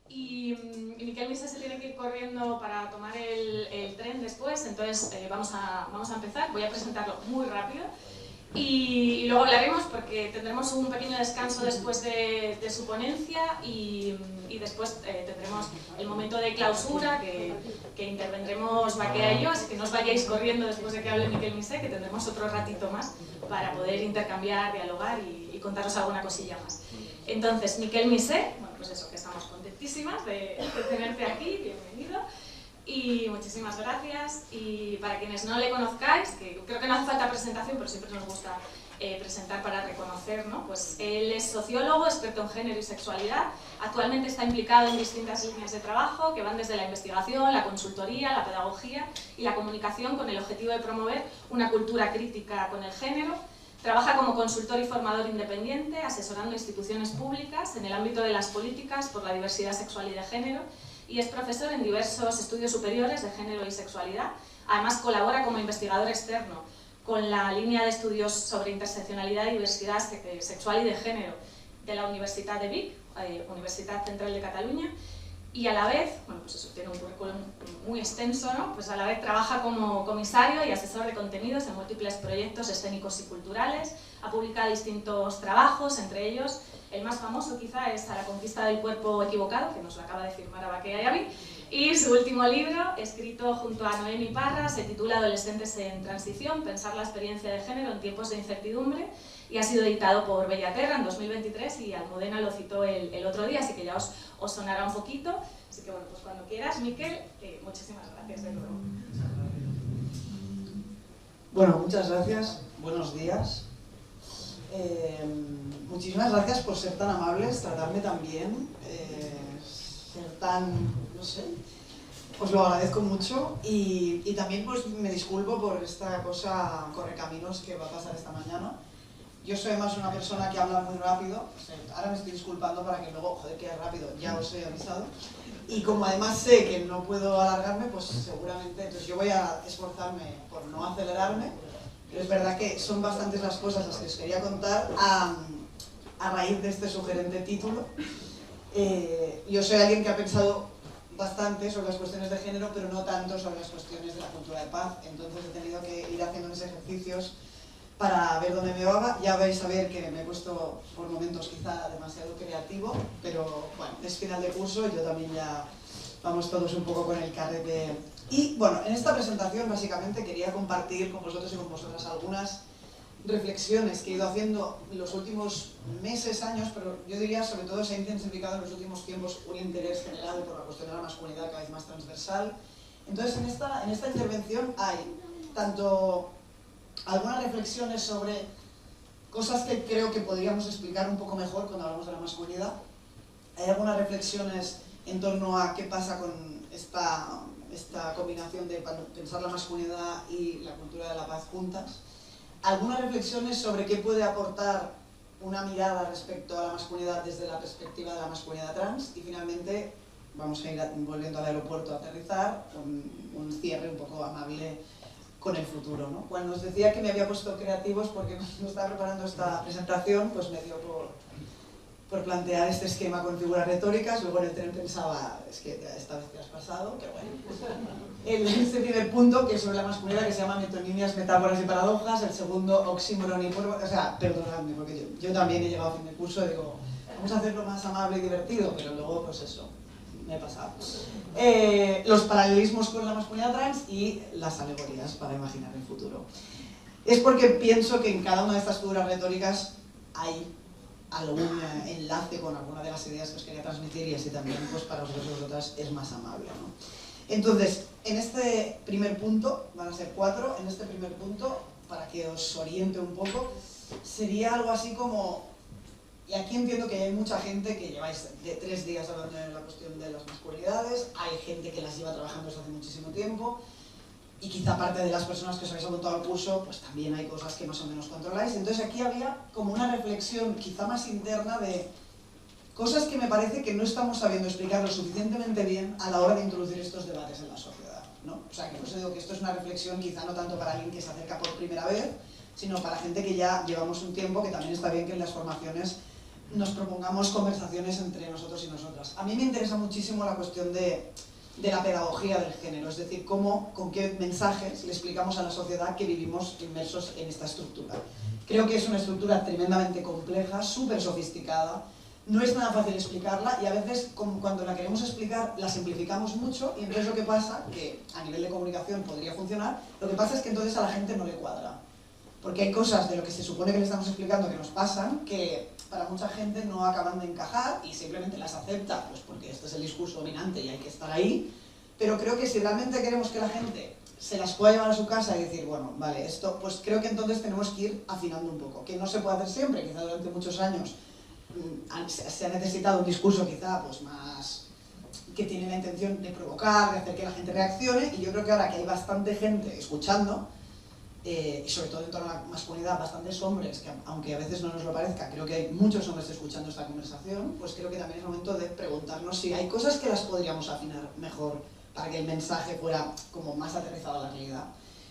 y Miquel Misé se tiene que ir corriendo para tomar el tren después, entonces vamos a empezar. Voy a presentarlo muy rápido y luego hablaremos porque tendremos un pequeño descanso después de su ponencia y después tendremos el momento de clausura que intervendremos Baquea y yo, así que no os vayáis corriendo después de que hable Miquel Misé, que tendremos otro ratito más para poder intercambiar, dialogar y contaros alguna cosilla más. Entonces, Miquel Misé, bueno, pues eso, que estamos contentísimas de tenerte aquí, bienvenido. Y muchísimas gracias. Y para quienes no le conozcáis, que creo que no hace falta presentación, pero siempre nos gusta presentar para reconocer, ¿no? Pues él es sociólogo, experto en género y sexualidad. Actualmente está implicado en distintas líneas de trabajo que van desde la investigación, la consultoría, la pedagogía y la comunicación con el objetivo de promover una cultura crítica con el género. Trabaja como consultor y formador independiente, asesorando instituciones públicas en el ámbito de las políticas por la diversidad sexual y de género, y es profesor en diversos estudios superiores de género y sexualidad. Además colabora como investigador externo con la línea de estudios sobre interseccionalidad y diversidad sexual y de género de la Universitat de Vic, Universitat Central de Cataluña, y a la vez, bueno, pues eso, tiene un currículum muy extenso, ¿no? Pues a la vez trabaja como comisario y asesor de contenidos en múltiples proyectos escénicos y culturales, ha publicado distintos trabajos, entre ellos el más famoso quizá es A la conquista del cuerpo equivocado, que nos lo acaba de firmar a Baquea y a mí, y su último libro, escrito junto a Noemi Parra, se titula Adolescentes en transición, pensar la experiencia de género en tiempos de incertidumbre, y ha sido editado por Bellaterra en 2023 y Almudena lo citó el otro día, así que ya os sonará un poquito. Así que bueno, pues cuando quieras, Miquel, muchísimas gracias de nuevo. Bueno, muchas gracias, buenos días. Muchísimas gracias por ser tan amables, tratarme tan bien, ser tan, no sé, os lo agradezco mucho y también pues me disculpo por esta cosa correcaminos que va a pasar esta mañana. Yo soy más una persona que habla muy rápido, o sea, ahora me estoy disculpando para que luego, joder, que es rápido, ya os he avisado. Y como además sé que no puedo alargarme, pues seguramente, entonces yo voy a esforzarme por no acelerarme, pero es verdad que son bastantes las cosas las que os quería contar a raíz de este sugerente título. Yo soy alguien que ha pensado bastante sobre las cuestiones de género, pero no tanto sobre las cuestiones de la cultura de paz, entonces he tenido que ir haciendo unos ejercicios para ver dónde me va. Ya vais a ver que me he puesto por momentos quizá demasiado creativo, pero bueno, es final de curso, yo también ya vamos todos un poco con el carrete. Y bueno, en esta presentación básicamente quería compartir con vosotros y con vosotras algunas reflexiones que he ido haciendo en los últimos meses, años, pero yo diría sobre todo se ha intensificado en los últimos tiempos un interés generado por la cuestión de la masculinidad cada vez más transversal. Entonces en esta intervención hay tanto algunas reflexiones sobre cosas que creo que podríamos explicar un poco mejor cuando hablamos de la masculinidad. Hay algunas reflexiones en torno a qué pasa con esta combinación de pensar la masculinidad y la cultura de la paz juntas. Algunas reflexiones sobre qué puede aportar una mirada respecto a la masculinidad desde la perspectiva de la masculinidad trans. Y finalmente vamos a ir volviendo al aeropuerto a aterrizar con un cierre un poco amable con el futuro, ¿no? Cuando os decía que me había puesto creativos porque cuando estaba preparando esta presentación, pues me dio por plantear este esquema con figuras retóricas. Luego en el tren pensaba, es que esta vez te has pasado, pero bueno. Este primer punto, que es sobre la masculinidad, que se llama metonimias, metáforas y paradojas. El segundo, oxímoron y prueba. O sea, perdonadme, porque yo también he llegado a fin de curso y digo, vamos a hacerlo más amable y divertido, pero luego, pues eso, me he pasado. Los paralelismos con la masculinidad trans y las alegorías para imaginar el futuro. Es porque pienso que en cada una de estas figuras retóricas hay algún enlace con alguna de las ideas que os quería transmitir y así también pues para vosotros y vosotras es más amable, ¿no? Entonces, en este primer punto, van a ser 4, en este primer punto, para que os oriente un poco, sería algo así como, y aquí entiendo que hay mucha gente que lleváis de 3 días hablando de la cuestión de las masculinidades, hay gente que las lleva trabajando desde hace muchísimo tiempo, y quizá parte de las personas que os habéis apuntado al curso, pues también hay cosas que más o menos controláis. Entonces aquí había como una reflexión quizá más interna de cosas que me parece que no estamos sabiendo explicar lo suficientemente bien a la hora de introducir estos debates en la sociedad, ¿no? O sea, que por eso digo que esto es una reflexión quizá no tanto para alguien que se acerca por primera vez, sino para gente que ya llevamos un tiempo, que también está bien que en las formaciones nos propongamos conversaciones entre nosotros y nosotras. A mí me interesa muchísimo la cuestión de la pedagogía del género, es decir, con qué mensajes le explicamos a la sociedad que vivimos inmersos en esta estructura. Creo que es una estructura tremendamente compleja, súper sofisticada, no es nada fácil explicarla y a veces cuando la queremos explicar la simplificamos mucho y entonces lo que pasa, que a nivel de comunicación podría funcionar, lo que pasa es que entonces a la gente no le cuadra. Porque hay cosas de lo que se supone que le estamos explicando que nos pasan que para mucha gente no acaban de encajar y simplemente las acepta, pues porque este es el discurso dominante y hay que estar ahí. Pero creo que si realmente queremos que la gente se las pueda llevar a su casa y decir, bueno, vale, esto, pues creo que entonces tenemos que ir afinando un poco. Que no se puede hacer siempre, quizá durante muchos años se ha necesitado un discurso quizá pues más que tiene la intención de provocar, de hacer que la gente reaccione, y yo creo que ahora que hay bastante gente escuchando, y sobre todo en torno a la masculinidad, bastantes hombres, que aunque a veces no nos lo parezca, creo que hay muchos hombres escuchando esta conversación, pues creo que también es momento de preguntarnos si hay cosas que las podríamos afinar mejor para que el mensaje fuera como más aterrizado a la realidad.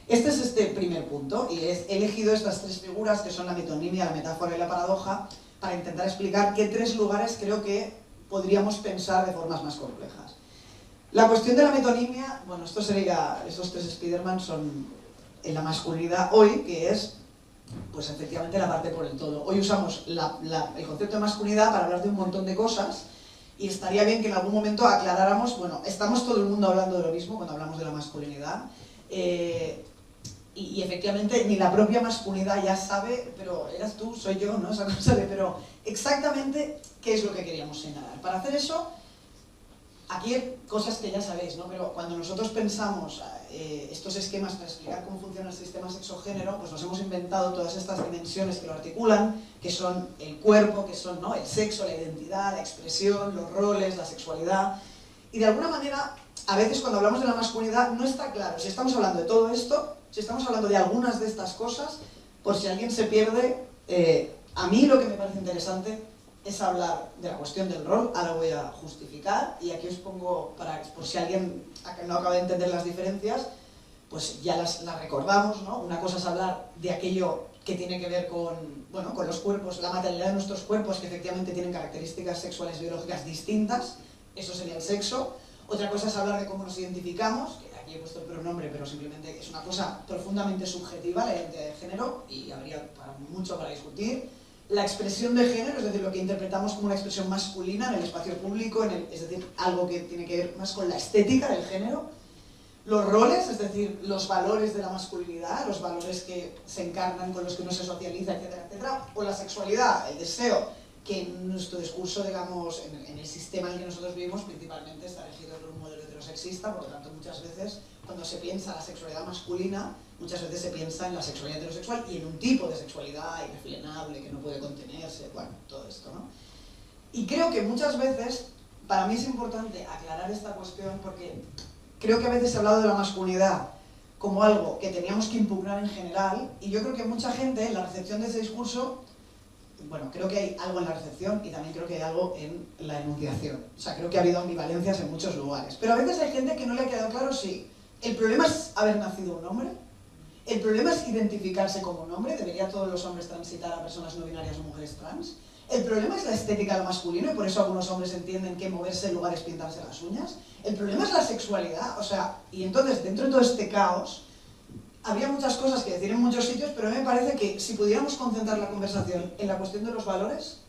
Este es este primer punto, y he elegido estas tres figuras que son la metonimia, la metáfora y la paradoja, para intentar explicar qué tres lugares creo que podríamos pensar de formas más complejas. La cuestión de la metonimia, bueno, esto sería, estos tres Spiderman son en la masculinidad hoy, que es, pues efectivamente la parte por el todo. Hoy usamos el concepto de masculinidad para hablar de un montón de cosas, y estaría bien que en algún momento aclaráramos, bueno, estamos todo el mundo hablando de lo mismo cuando hablamos de la masculinidad, y efectivamente ni la propia masculinidad ya sabe, pero eras tú, soy yo, ¿no? Esa cosa de, pero exactamente qué es lo que queríamos señalar. Para hacer eso, aquí hay cosas que ya sabéis, ¿no? Pero cuando nosotros pensamos estos esquemas para explicar cómo funciona el sistema sexo-género, pues nos hemos inventado todas estas dimensiones que lo articulan, que son el cuerpo, que son, ¿no?, el sexo, la identidad, la expresión, los roles, la sexualidad, y de alguna manera, a veces cuando hablamos de la masculinidad no está claro si estamos hablando de todo esto, si estamos hablando de algunas de estas cosas, por si alguien se pierde. A mí lo que me parece interesante es hablar de la cuestión del rol, ahora voy a justificar, y aquí os pongo, por si alguien no acaba de entender las diferencias, pues ya las recordamos, ¿no? Una cosa es hablar de aquello que tiene que ver con, bueno, con los cuerpos, la materialidad de nuestros cuerpos, que efectivamente tienen características sexuales biológicas distintas, eso sería el sexo. Otra cosa es hablar de cómo nos identificamos, que aquí he puesto el pronombre, pero simplemente es una cosa profundamente subjetiva, la identidad de género, y habría mucho para discutir. La expresión de género, es decir, lo que interpretamos como una expresión masculina en el espacio público, es decir, algo que tiene que ver más con la estética del género. Los roles, es decir, los valores de la masculinidad, los valores que se encarnan con los que uno se socializa, etcétera, etcétera. O la sexualidad, el deseo, que en nuestro discurso, digamos, en el sistema en el que nosotros vivimos, principalmente está regido por un modelo heterosexista, por lo tanto muchas veces cuando se piensa la sexualidad masculina, muchas veces se piensa en la sexualidad heterosexual y en un tipo de sexualidad irrefrenable que no puede contenerse, bueno, todo esto, ¿no? Y creo que muchas veces, para mí es importante aclarar esta cuestión porque creo que a veces se ha hablado de la masculinidad como algo que teníamos que impugnar en general, y yo creo que mucha gente en la recepción de ese discurso, bueno, creo que hay algo en la recepción y también creo que hay algo en la enunciación. O sea, creo que ha habido ambivalencias en muchos lugares. Pero a veces hay gente que no le ha quedado claro si el problema es haber nacido un hombre, el problema es identificarse como un hombre, debería todos los hombres transitar a personas no binarias o mujeres trans, el problema es la estética de lo masculino y por eso algunos hombres entienden que moverse en lugar es pintarse las uñas, el problema es la sexualidad, o sea, y entonces dentro de todo este caos, habría muchas cosas que decir en muchos sitios, pero a mí me parece que si pudiéramos concentrar la conversación en la cuestión de los valores,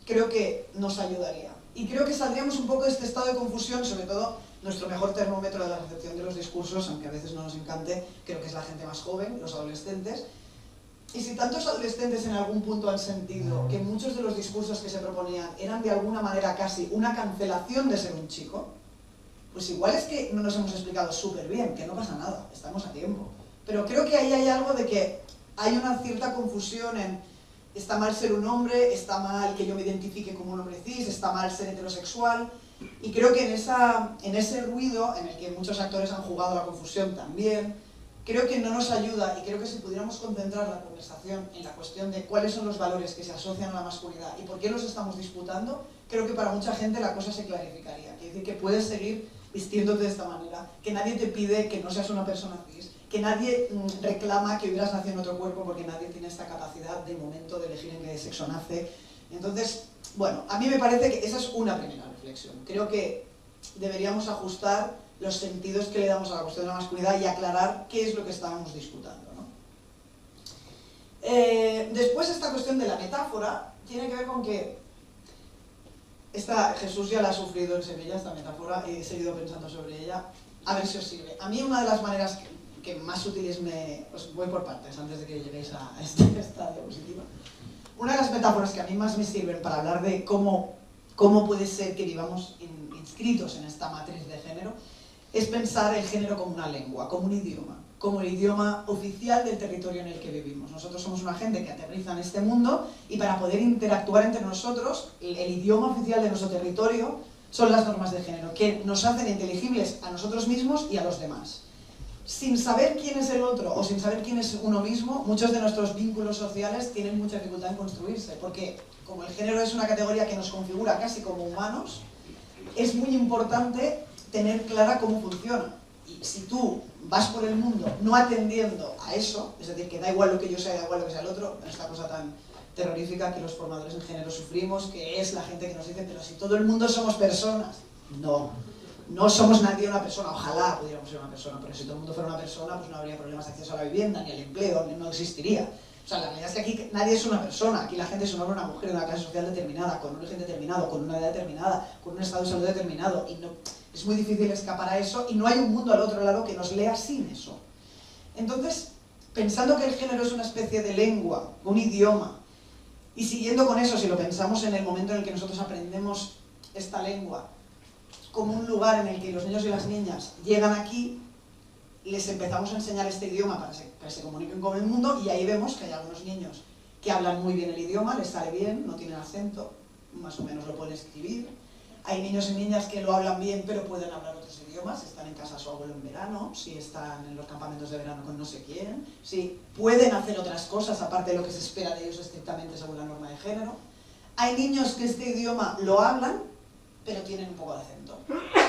creo que nos ayudaría. Y creo que saldríamos un poco de este estado de confusión, sobre todo nuestro mejor termómetro de la recepción de los discursos, aunque a veces no nos encante, creo que es la gente más joven, los adolescentes. Y si tantos adolescentes en algún punto han sentido que muchos de los discursos que se proponían eran de alguna manera casi una cancelación de ser un chico, pues igual es que no nos hemos explicado súper bien, que no pasa nada, estamos a tiempo. Pero creo que ahí hay algo de que hay una cierta confusión en está mal ser un hombre, está mal que yo me identifique como un hombre cis, está mal ser heterosexual, y creo que en ese ruido en el que muchos actores han jugado la confusión también, creo que no nos ayuda, y creo que si pudiéramos concentrar la conversación en la cuestión de cuáles son los valores que se asocian a la masculinidad y por qué los estamos disputando, creo que para mucha gente la cosa se clarificaría. Quiere decir que puedes seguir vistiéndote de esta manera, que nadie te pide que no seas una persona cis, que nadie reclama que hubieras nacido en otro cuerpo porque nadie tiene esta capacidad de momento de elegir en qué sexo nace. Entonces, bueno, a mí me parece que esa es una primera reflexión. Creo que deberíamos ajustar los sentidos que le damos a la cuestión de la masculinidad y aclarar qué es lo que estábamos disputando, ¿no? Después esta cuestión de la metáfora tiene que ver con que Jesús ya la ha sufrido en Sevilla, esta metáfora, y he seguido pensando sobre ella, a ver si os sirve. A mí una de las maneras que más útiles os voy por partes antes de que lleguéis a esta diapositiva. Una de las metáforas que a mí más me sirven para hablar de cómo puede ser que vivamos inscritos en esta matriz de género es pensar el género como una lengua, como un idioma, como el idioma oficial del territorio en el que vivimos. Nosotros somos una gente que aterriza en este mundo y para poder interactuar entre nosotros, el idioma oficial de nuestro territorio son las normas de género, que nos hacen inteligibles a nosotros mismos y a los demás. Sin saber quién es el otro o sin saber quién es uno mismo, muchos de nuestros vínculos sociales tienen mucha dificultad en construirse, porque como el género es una categoría que nos configura casi como humanos, es muy importante tener clara cómo funciona. Y si tú vas por el mundo no atendiendo a eso, es decir, que da igual lo que yo sea, da igual lo que sea el otro, esta cosa tan terrorífica que los formadores en género sufrimos, que es la gente que nos dice, pero si todo el mundo somos personas. No somos nadie una persona, ojalá pudiéramos ser una persona, pero si todo el mundo fuera una persona, pues no habría problemas de acceso a la vivienda, ni al empleo, no existiría. O sea, la realidad es que aquí nadie es una persona, aquí la gente es un hombre o una mujer de una clase social determinada, con un origen determinado, con una edad determinada, con un estado de salud determinado, y no, es muy difícil escapar a eso, y no hay un mundo al otro lado que nos lea sin eso. Entonces, pensando que el género es una especie de lengua, un idioma, y siguiendo con eso, si lo pensamos en el momento en el que nosotros aprendemos esta lengua, como un lugar en el que los niños y las niñas llegan aquí, les empezamos a enseñar este idioma para que se comuniquen con el mundo, y ahí vemos que hay algunos niños que hablan muy bien el idioma, les sale bien, no tienen acento, más o menos lo pueden escribir. Hay niños y niñas que lo hablan bien pero pueden hablar otros idiomas, están en casa de su abuelo en verano, si están en los campamentos de verano con no sé quién, si pueden hacer otras cosas aparte de lo que se espera de ellos estrictamente según la norma de género. Hay niños que este idioma lo hablan pero tienen un poco de acento.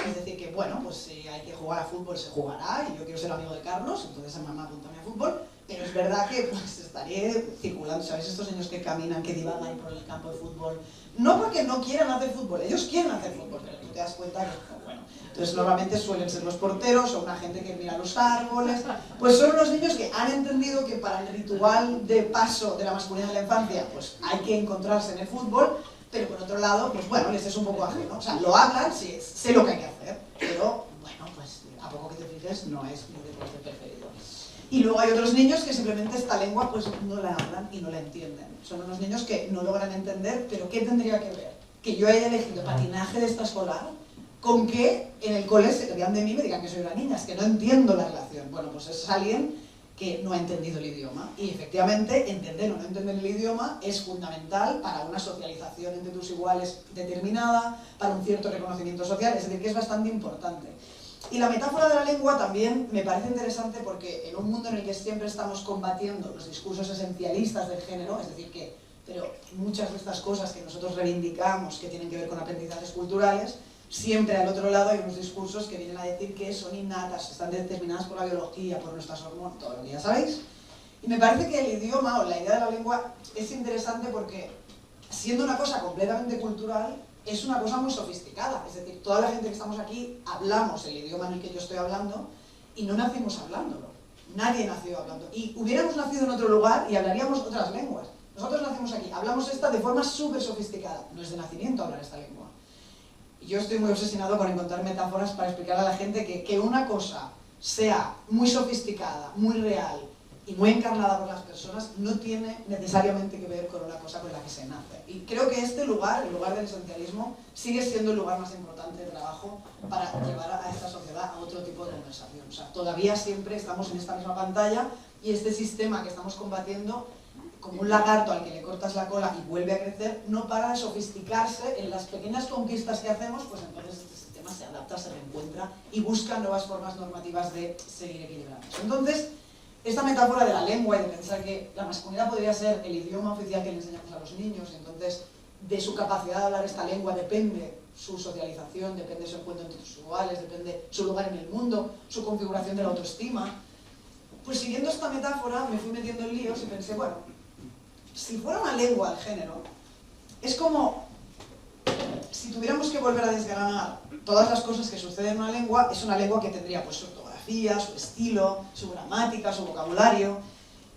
Es decir que, bueno, pues si hay que jugar a fútbol se jugará, y yo quiero ser amigo de Carlos, entonces a mamá apúntame a fútbol, pero es verdad que pues estaré circulando, ¿sabéis? Estos niños que caminan, que divagan por el campo de fútbol, no porque no quieran hacer fútbol, ellos quieren hacer fútbol, pero tú te das cuenta que, bueno, entonces normalmente suelen ser los porteros o una gente que mira los árboles, pues son unos niños que han entendido que para el ritual de paso de la masculinidad en la infancia, pues hay que encontrarse en el fútbol, pero por otro lado, pues bueno, les es un poco ajeno. O sea, lo hablan, sí, sé lo que hay que hacer, pero bueno, pues a poco que te fijes no es mi deporte preferido. Y luego hay otros niños que simplemente esta lengua pues no la hablan y no la entienden. Son unos niños que no logran entender, pero ¿qué tendría que ver? Que yo haya elegido patinaje de extraescolar con que en el cole se rían de mí y me digan que soy una niña, es que no entiendo la relación. Bueno, pues es alguien que no ha entendido el idioma. Y efectivamente, entender o no entender el idioma es fundamental para una socialización entre tus iguales determinada, para un cierto reconocimiento social, es decir, que es bastante importante. Y la metáfora de la lengua también me parece interesante porque en un mundo en el que siempre estamos combatiendo los discursos esencialistas del género, es decir, que pero muchas de estas cosas que nosotros reivindicamos que tienen que ver con aprendizajes culturales, siempre al otro lado hay unos discursos que vienen a decir que son innatas, están determinadas por la biología, por nuestras hormonas, todo lo que ya sabéis. Y me parece que el idioma o la idea de la lengua es interesante porque, siendo una cosa completamente cultural, es una cosa muy sofisticada. Es decir, toda la gente que estamos aquí hablamos el idioma en el que yo estoy hablando y no nacimos hablándolo. Nadie nació hablando. Y hubiéramos nacido en otro lugar y hablaríamos otras lenguas. Nosotros nacimos aquí, hablamos esta de forma súper sofisticada. No es de nacimiento hablar esta lengua. Yo estoy muy obsesionado con encontrar metáforas para explicar a la gente que una cosa sea muy sofisticada, muy real y muy encarnada por las personas no tiene necesariamente que ver con una cosa con la que se nace. Y creo que este lugar, el lugar del esencialismo, sigue siendo el lugar más importante de trabajo para llevar a esta sociedad a otro tipo de conversación. O sea, todavía siempre estamos en esta misma pantalla y este sistema que estamos combatiendo, como un lagarto al que le cortas la cola y vuelve a crecer, no para de sofisticarse en las pequeñas conquistas que hacemos, pues entonces este sistema se adapta, se reencuentra y busca nuevas formas normativas de seguir equilibrando. Entonces, esta metáfora de la lengua y de pensar que la masculinidad podría ser el idioma oficial que le enseñamos a los niños, entonces de su capacidad de hablar esta lengua depende su socialización, depende su encuentro entre sus iguales, depende su lugar en el mundo, su configuración de la autoestima. Pues siguiendo esta metáfora me fui metiendo en líos y pensé, bueno, si fuera una lengua al género, es como si tuviéramos que volver a desgranar todas las cosas que suceden en una lengua, es una lengua que tendría pues su ortografía, su estilo, su gramática, su vocabulario.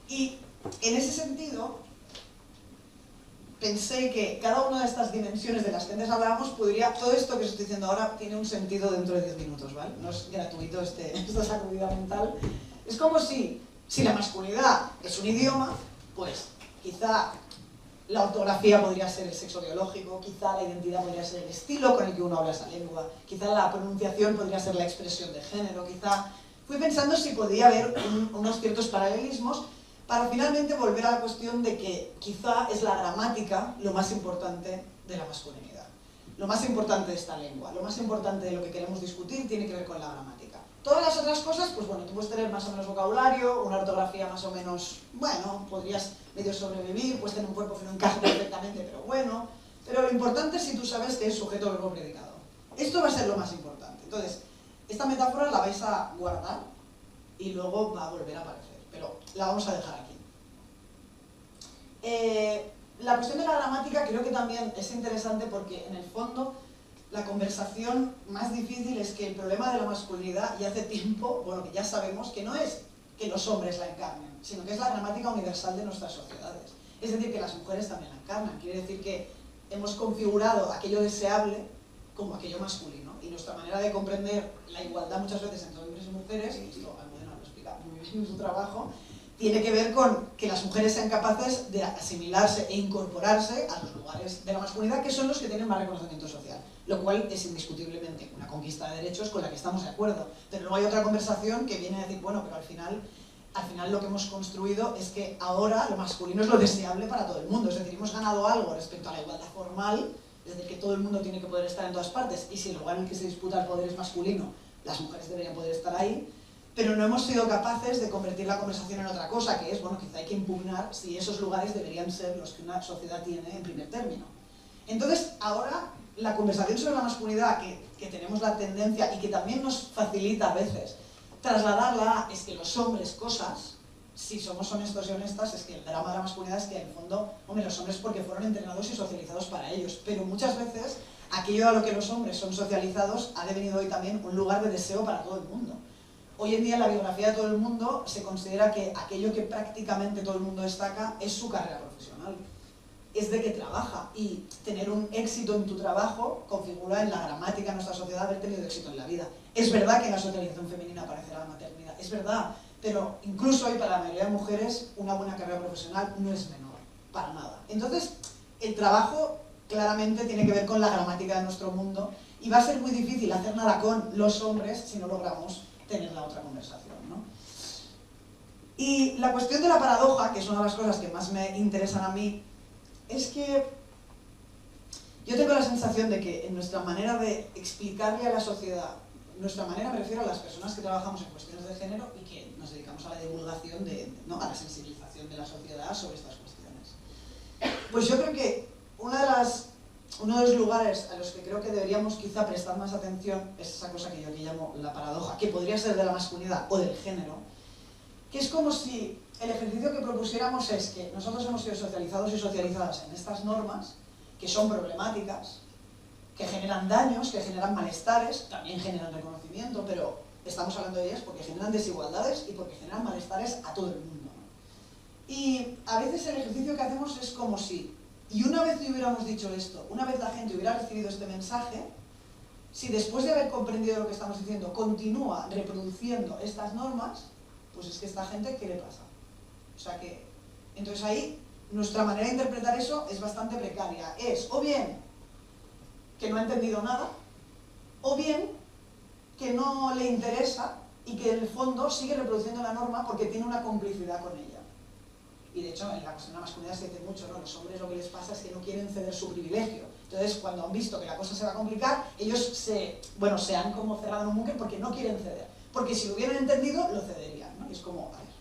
Y en ese sentido, pensé que cada una de estas dimensiones de las que antes hablábamos podría, todo esto que os estoy diciendo ahora tiene un sentido dentro de 10 minutos, ¿vale? No es gratuito esta sacudida mental. Es como si la masculinidad es un idioma, pues quizá la ortografía podría ser el sexo biológico, quizá la identidad podría ser el estilo con el que uno habla esa lengua, quizá la pronunciación podría ser la expresión de género, quizá... Fui pensando si podía haber unos ciertos paralelismos para finalmente volver a la cuestión de que quizá es la gramática lo más importante de la masculinidad. Lo más importante de esta lengua, lo más importante de lo que queremos discutir tiene que ver con la gramática. Todas las otras cosas, pues bueno, tú puedes tener más o menos vocabulario, una ortografía más o menos, bueno, podrías medio sobrevivir, puedes tener un cuerpo que no encaja perfectamente, pero bueno. Pero lo importante es si tú sabes que es sujeto, verbo, predicado. Esto va a ser lo más importante. Entonces, esta metáfora la vais a guardar y luego va a volver a aparecer, pero la vamos a dejar aquí. La cuestión de la gramática creo que también es interesante porque en el fondo la conversación más difícil es que el problema de la masculinidad, y hace tiempo, bueno, que ya sabemos que no es que los hombres la encarnen, sino que es la gramática universal de nuestras sociedades. Es decir, que las mujeres también la encarnan. Quiere decir que hemos configurado aquello deseable como aquello masculino. Y nuestra manera de comprender la igualdad muchas veces entre hombres y mujeres, y esto Almudena lo explica muy bien en su trabajo, tiene que ver con que las mujeres sean capaces de asimilarse e incorporarse a los lugares de la masculinidad que son los que tienen más reconocimiento social, lo cual es indiscutiblemente una conquista de derechos con la que estamos de acuerdo. Pero luego hay otra conversación que viene a decir, bueno, pero al final lo que hemos construido es que ahora lo masculino es lo deseable para todo el mundo, es decir, hemos ganado algo respecto a la igualdad formal, es decir, que todo el mundo tiene que poder estar en todas partes, y si el lugar en el que se disputa el poder es masculino, las mujeres deberían poder estar ahí, pero no hemos sido capaces de convertir la conversación en otra cosa, que es, bueno, quizá hay que impugnar si esos lugares deberían ser los que una sociedad tiene en primer término. Entonces, ahora, la conversación sobre la masculinidad, que tenemos la tendencia y que también nos facilita a veces trasladarla a es que los hombres cosas, si somos honestos y honestas, es que el drama de la masculinidad es que en el fondo, hombre, los hombres porque fueron entrenados y socializados para ellos, pero muchas veces aquello a lo que los hombres son socializados ha devenido hoy también un lugar de deseo para todo el mundo. Hoy en día en la biografía de todo el mundo se considera que aquello que prácticamente todo el mundo destaca es su carrera profesional, es de que trabaja, y tener un éxito en tu trabajo configura en la gramática de nuestra sociedad haber tenido éxito en la vida. Es verdad que en la socialización femenina aparecerá la maternidad, es verdad, pero incluso hoy para la mayoría de mujeres una buena carrera profesional no es menor, para nada. Entonces, el trabajo claramente tiene que ver con la gramática de nuestro mundo y va a ser muy difícil hacer nada con los hombres si no logramos tener la otra conversación, ¿no? Y la cuestión de la paradoja, que es una de las cosas que más me interesan a mí, es que yo tengo la sensación de que en nuestra manera de explicarle a la sociedad, nuestra manera me refiero a las personas que trabajamos en cuestiones de género y que nos dedicamos a la divulgación, ¿no?, a la sensibilización de la sociedad sobre estas cuestiones. Pues yo creo que uno de los lugares a los que creo que deberíamos quizá prestar más atención es esa cosa que yo aquí llamo la paradoja, que podría ser de la masculinidad o del género, que es como si el ejercicio que propusiéramos es que nosotros hemos sido socializados y socializadas en estas normas, que son problemáticas, que generan daños, que generan malestares, también generan reconocimiento, pero estamos hablando de ellas porque generan desigualdades y porque generan malestares a todo el mundo, ¿no? Y a veces el ejercicio que hacemos es como si, y una vez que hubiéramos dicho esto, una vez la gente hubiera recibido este mensaje, si después de haber comprendido lo que estamos diciendo continúa reproduciendo estas normas, pues es que esta gente, ¿qué le pasa? O sea que, entonces ahí, nuestra manera de interpretar eso es bastante precaria. Es, o bien, que no ha entendido nada, o bien, que no le interesa y que en el fondo sigue reproduciendo la norma porque tiene una complicidad con ella. Y de hecho, en la cuestión de la masculinidad se dice mucho, ¿no? Los hombres lo que les pasa es que no quieren ceder su privilegio. Entonces, cuando han visto que la cosa se va a complicar, ellos se han como cerrado en un búnker porque no quieren ceder. Porque si lo hubieran entendido, lo cederían, ¿no? Y es como, a ver,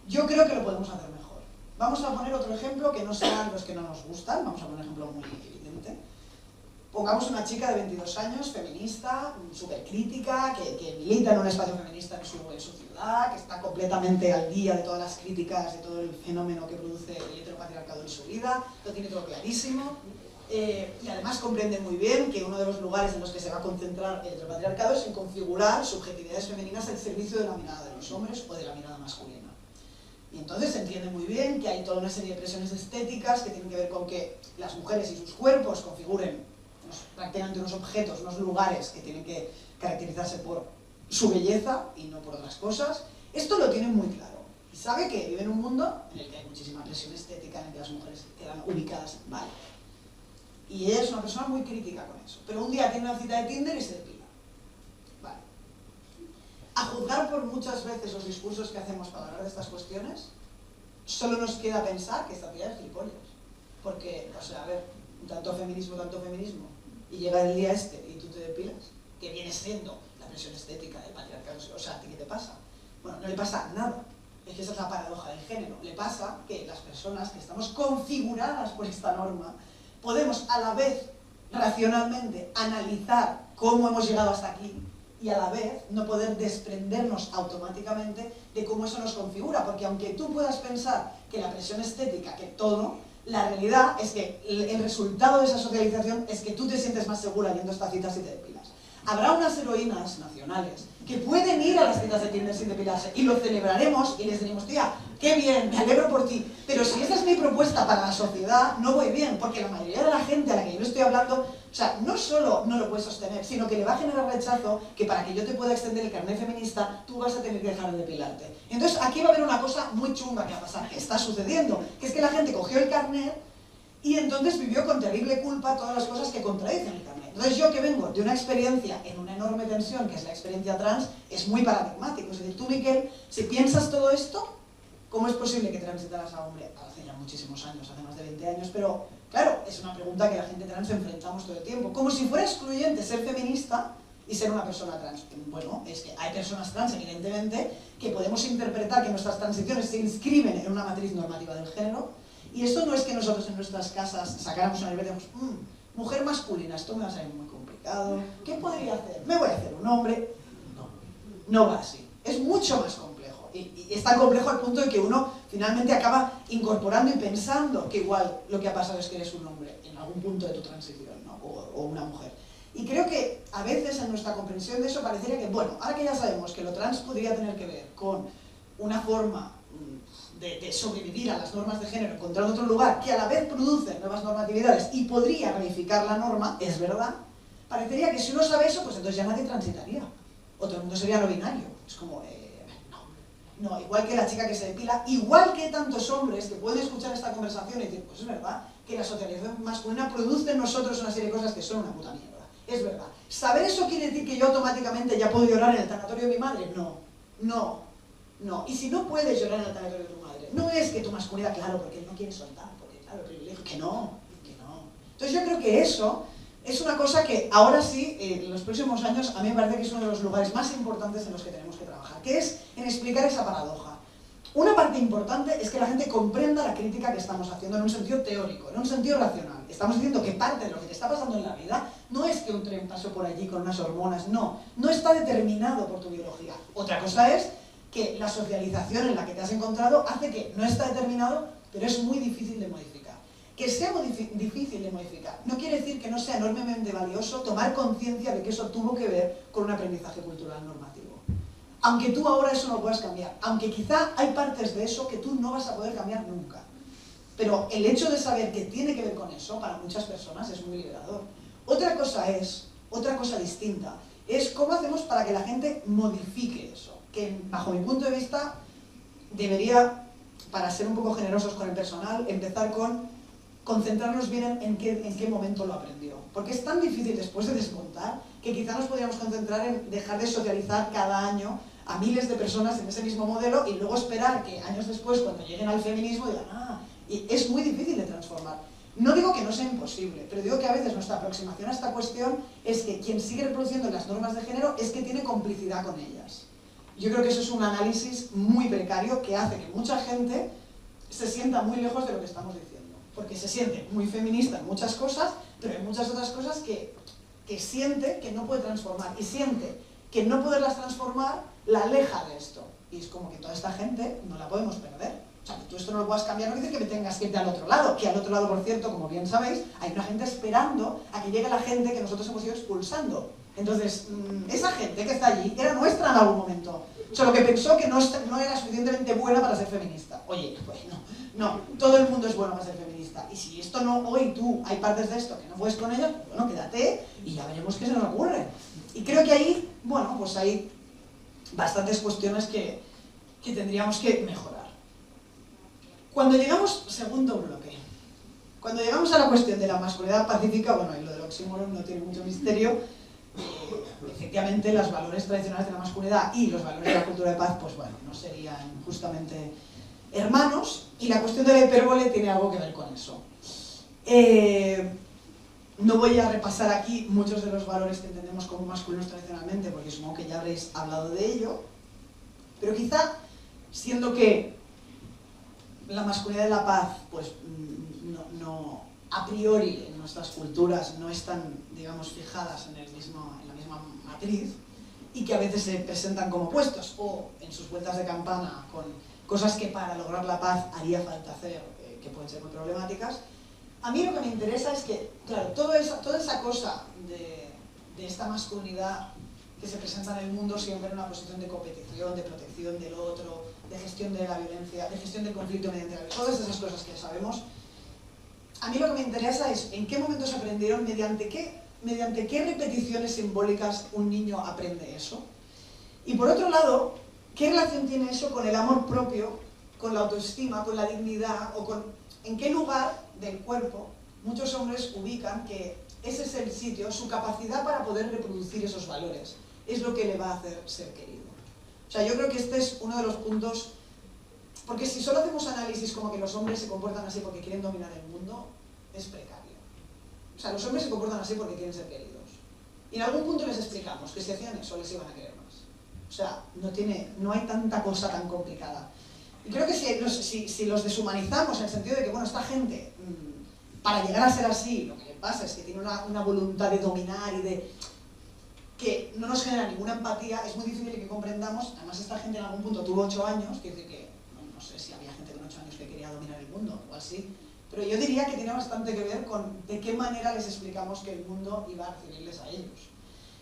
yo creo que lo podemos hacer mejor. Vamos a poner otro ejemplo que no sean los que no nos gustan, vamos a poner un ejemplo muy evidente. Pongamos una chica de 22 años, feminista, súper crítica, que milita en un espacio feminista en su ciudad, que está completamente al día de todas las críticas, de todo el fenómeno que produce el heteropatriarcado en su vida, lo tiene todo clarísimo. y además comprende muy bien que uno de los lugares en los que se va a concentrar el heteropatriarcado es en configurar subjetividades femeninas al servicio de la mirada de los hombres o de la mirada masculina. Y entonces se entiende muy bien que hay toda una serie de presiones estéticas que tienen que ver con que las mujeres y sus cuerpos configuren prácticamente unos objetos, unos lugares que tienen que caracterizarse por su belleza y no por otras cosas. Esto lo tienen muy claro. Y sabe que vive en un mundo en el que hay muchísima presión estética, en el que las mujeres quedan ubicadas, vale. Y ella es una persona muy crítica con eso. Pero un día tiene una cita de Tinder y se depila. Vale. A juzgar por muchas veces los discursos que hacemos para hablar de estas cuestiones, solo nos queda pensar que esta tía es gilipollas. Porque, o sea, a ver, tanto feminismo, y llega el día este y tú te depilas, que viene siendo la presión estética del patriarcado, o sea, ¿a ti qué te pasa? Bueno, no le pasa nada. Es que esa es la paradoja del género. Le pasa que las personas que estamos configuradas por esta norma podemos a la vez racionalmente analizar cómo hemos llegado hasta aquí y a la vez no poder desprendernos automáticamente de cómo eso nos configura, porque aunque tú puedas pensar que la presión estética, que todo, la realidad es que el resultado de esa socialización es que tú te sientes más segura yendo a estas citas y te depilas. Habrá unas heroínas nacionales que pueden ir a las citas de Tinder sin depilarse y lo celebraremos y les diremos, tía, qué bien, me alegro por ti, pero si esa es mi propuesta para la sociedad, no voy bien, porque la mayoría de la gente a la que yo le estoy hablando, o sea, no solo no lo puede sostener, sino que le va a generar rechazo que para que yo te pueda extender el carnet feminista, tú vas a tener que dejar de depilarte. Entonces aquí va a haber una cosa muy chunga que va a pasar, que está sucediendo, que es que la gente cogió el carnet y entonces vivió con terrible culpa todas las cosas que contradicen el carnet. Entonces yo que vengo de una experiencia en una enorme tensión, que es la experiencia trans, es muy paradigmático. Es decir, tú, Miquel, si piensas todo esto, ¿cómo es posible que transitaras a hombre? Hace ya muchísimos años, hace más de 20 años, pero claro, es una pregunta que la gente trans enfrentamos todo el tiempo. Como si fuera excluyente ser feminista y ser una persona trans. Bueno, es que hay personas trans, evidentemente, que podemos interpretar que nuestras transiciones se inscriben en una matriz normativa del género, y esto no es que nosotros en nuestras casas sacáramos una libreta y digamos, mujer masculina, esto me va a salir muy complicado, ¿qué podría hacer? ¿Me voy a hacer un hombre? No va así. Es mucho más complejo. Y es tan complejo al punto de que uno finalmente acaba incorporando y pensando que igual lo que ha pasado es que eres un hombre en algún punto de tu transición, ¿no? o una mujer. Y creo que a veces en nuestra comprensión de eso parecería que, bueno, ahora que ya sabemos que lo trans podría tener que ver con una forma de sobrevivir a las normas de género, encontrar otro lugar que a la vez produce nuevas normatividades y podría ramificar la norma, es verdad, parecería que si uno sabe eso, pues entonces ya nadie transitaría. O todo el mundo sería no binario. Es como, no, igual que la chica que se depila, igual que tantos hombres que pueden escuchar esta conversación y decir, pues es verdad que la socialización masculina produce en nosotros una serie de cosas que son una puta mierda. Es verdad. ¿Saber eso quiere decir que yo automáticamente ya puedo llorar en el tanatorio de mi madre? No. Y si no puedes llorar en el tanatorio de tu madre, no es que tu masculinidad, claro, porque él no quiere soltar, porque claro, el privilegio, que no. Entonces yo creo que eso es una cosa que ahora sí, en los próximos años, a mí me parece que es uno de los lugares más importantes en los que tenemos que trabajar, que es en explicar esa paradoja. Una parte importante es que la gente comprenda la crítica que estamos haciendo en un sentido teórico, en un sentido racional. Estamos diciendo que parte de lo que te está pasando en la vida no es que un tren pasó por allí con unas hormonas, no está determinado por tu biología. Otra cosa es que la socialización en la que te has encontrado hace que no está determinado, pero es muy difícil de modificar. Que sea muy difícil de modificar no quiere decir que no sea enormemente valioso tomar conciencia de que eso tuvo que ver con un aprendizaje cultural normativo. Aunque tú ahora eso no puedas cambiar, aunque quizá hay partes de eso que tú no vas a poder cambiar nunca. Pero el hecho de saber que tiene que ver con eso, para muchas personas, es muy liberador. Otra cosa distinta, es cómo hacemos para que la gente modifique eso. Que bajo mi punto de vista debería, para ser un poco generosos con el personal, empezar con concentrarnos bien en qué momento lo aprendió. Porque es tan difícil después de desmontar que quizá nos podríamos concentrar en dejar de socializar cada año a miles de personas en ese mismo modelo y luego esperar que años después, cuando lleguen al feminismo, digan, y es muy difícil de transformar. No digo que no sea imposible, pero digo que a veces nuestra aproximación a esta cuestión es que quien sigue reproduciendo las normas de género es que tiene complicidad con ellas. Yo creo que eso es un análisis muy precario que hace que mucha gente se sienta muy lejos de lo que estamos diciendo. Porque se siente muy feminista en muchas cosas, pero hay muchas otras cosas que siente que no puede transformar. Y siente que no poderlas transformar la aleja de esto. Y es como que toda esta gente no la podemos perder. O sea, que tú esto no lo puedas cambiar, no dice que me tengas que irte al otro lado, que al otro lado, por cierto, como bien sabéis, hay una gente esperando a que llegue la gente que nosotros hemos ido expulsando. Entonces, esa gente que está allí era nuestra en algún momento, solo que pensó que no era suficientemente buena para ser feminista. Oye, pues no, todo el mundo es bueno para ser feminista. Y si esto no, hoy tú, hay partes de esto que no puedes con ellos, pues bueno, quédate y ya veremos qué se nos ocurre. Y creo que ahí, bueno, pues hay bastantes cuestiones que tendríamos que mejorar. Cuando llegamos, segundo bloque, cuando llegamos a la cuestión de la masculinidad pacífica, bueno, y lo del oxímoron no tiene mucho misterio, efectivamente los valores tradicionales de la masculinidad y los valores de la cultura de paz, pues bueno, no serían justamente hermanos, y la cuestión de la hipérbole tiene algo que ver con eso. No voy a repasar aquí muchos de los valores que entendemos como masculinos tradicionalmente, porque supongo que ya habréis hablado de ello, pero quizá, siendo que la masculinidad de la paz, pues no a priori en nuestras culturas no están, digamos, fijadas en la misma matriz, y que a veces se presentan como opuestos, o en sus vueltas de campana con cosas que para lograr la paz haría falta hacer, que pueden ser muy problemáticas. A mí lo que me interesa es que, claro, toda esa cosa de esta masculinidad que se presenta en el mundo siempre en una posición de competición, de protección del otro, de gestión de la violencia, de gestión del conflicto mediante la violencia, todas esas cosas que ya sabemos. A mí lo que me interesa es en qué momento se aprendieron, mediante qué repeticiones simbólicas un niño aprende eso. Y por otro lado, ¿qué relación tiene eso con el amor propio, con la autoestima, con la dignidad, o en qué lugar del cuerpo muchos hombres ubican que ese es el sitio, su capacidad para poder reproducir esos valores, es lo que le va a hacer ser querido? O sea, yo creo que este es uno de los puntos, porque si solo hacemos análisis como que los hombres se comportan así porque quieren dominar el mundo, es precario. O sea, los hombres se comportan así porque quieren ser queridos. Y en algún punto les explicamos que si hacían eso les iban a querer más. O sea, no hay tanta cosa tan complicada. Y creo que si los deshumanizamos en el sentido de que, bueno, esta gente, para llegar a ser así, lo que le pasa es que tiene una voluntad de dominar y de que no nos genera ninguna empatía, es muy difícil que comprendamos. Además, esta gente en algún punto tuvo 8 años, que dice que, no sé si había gente con 8 años que quería dominar el mundo o así, pero yo diría que tiene bastante que ver con de qué manera les explicamos que el mundo iba a recibirles a ellos.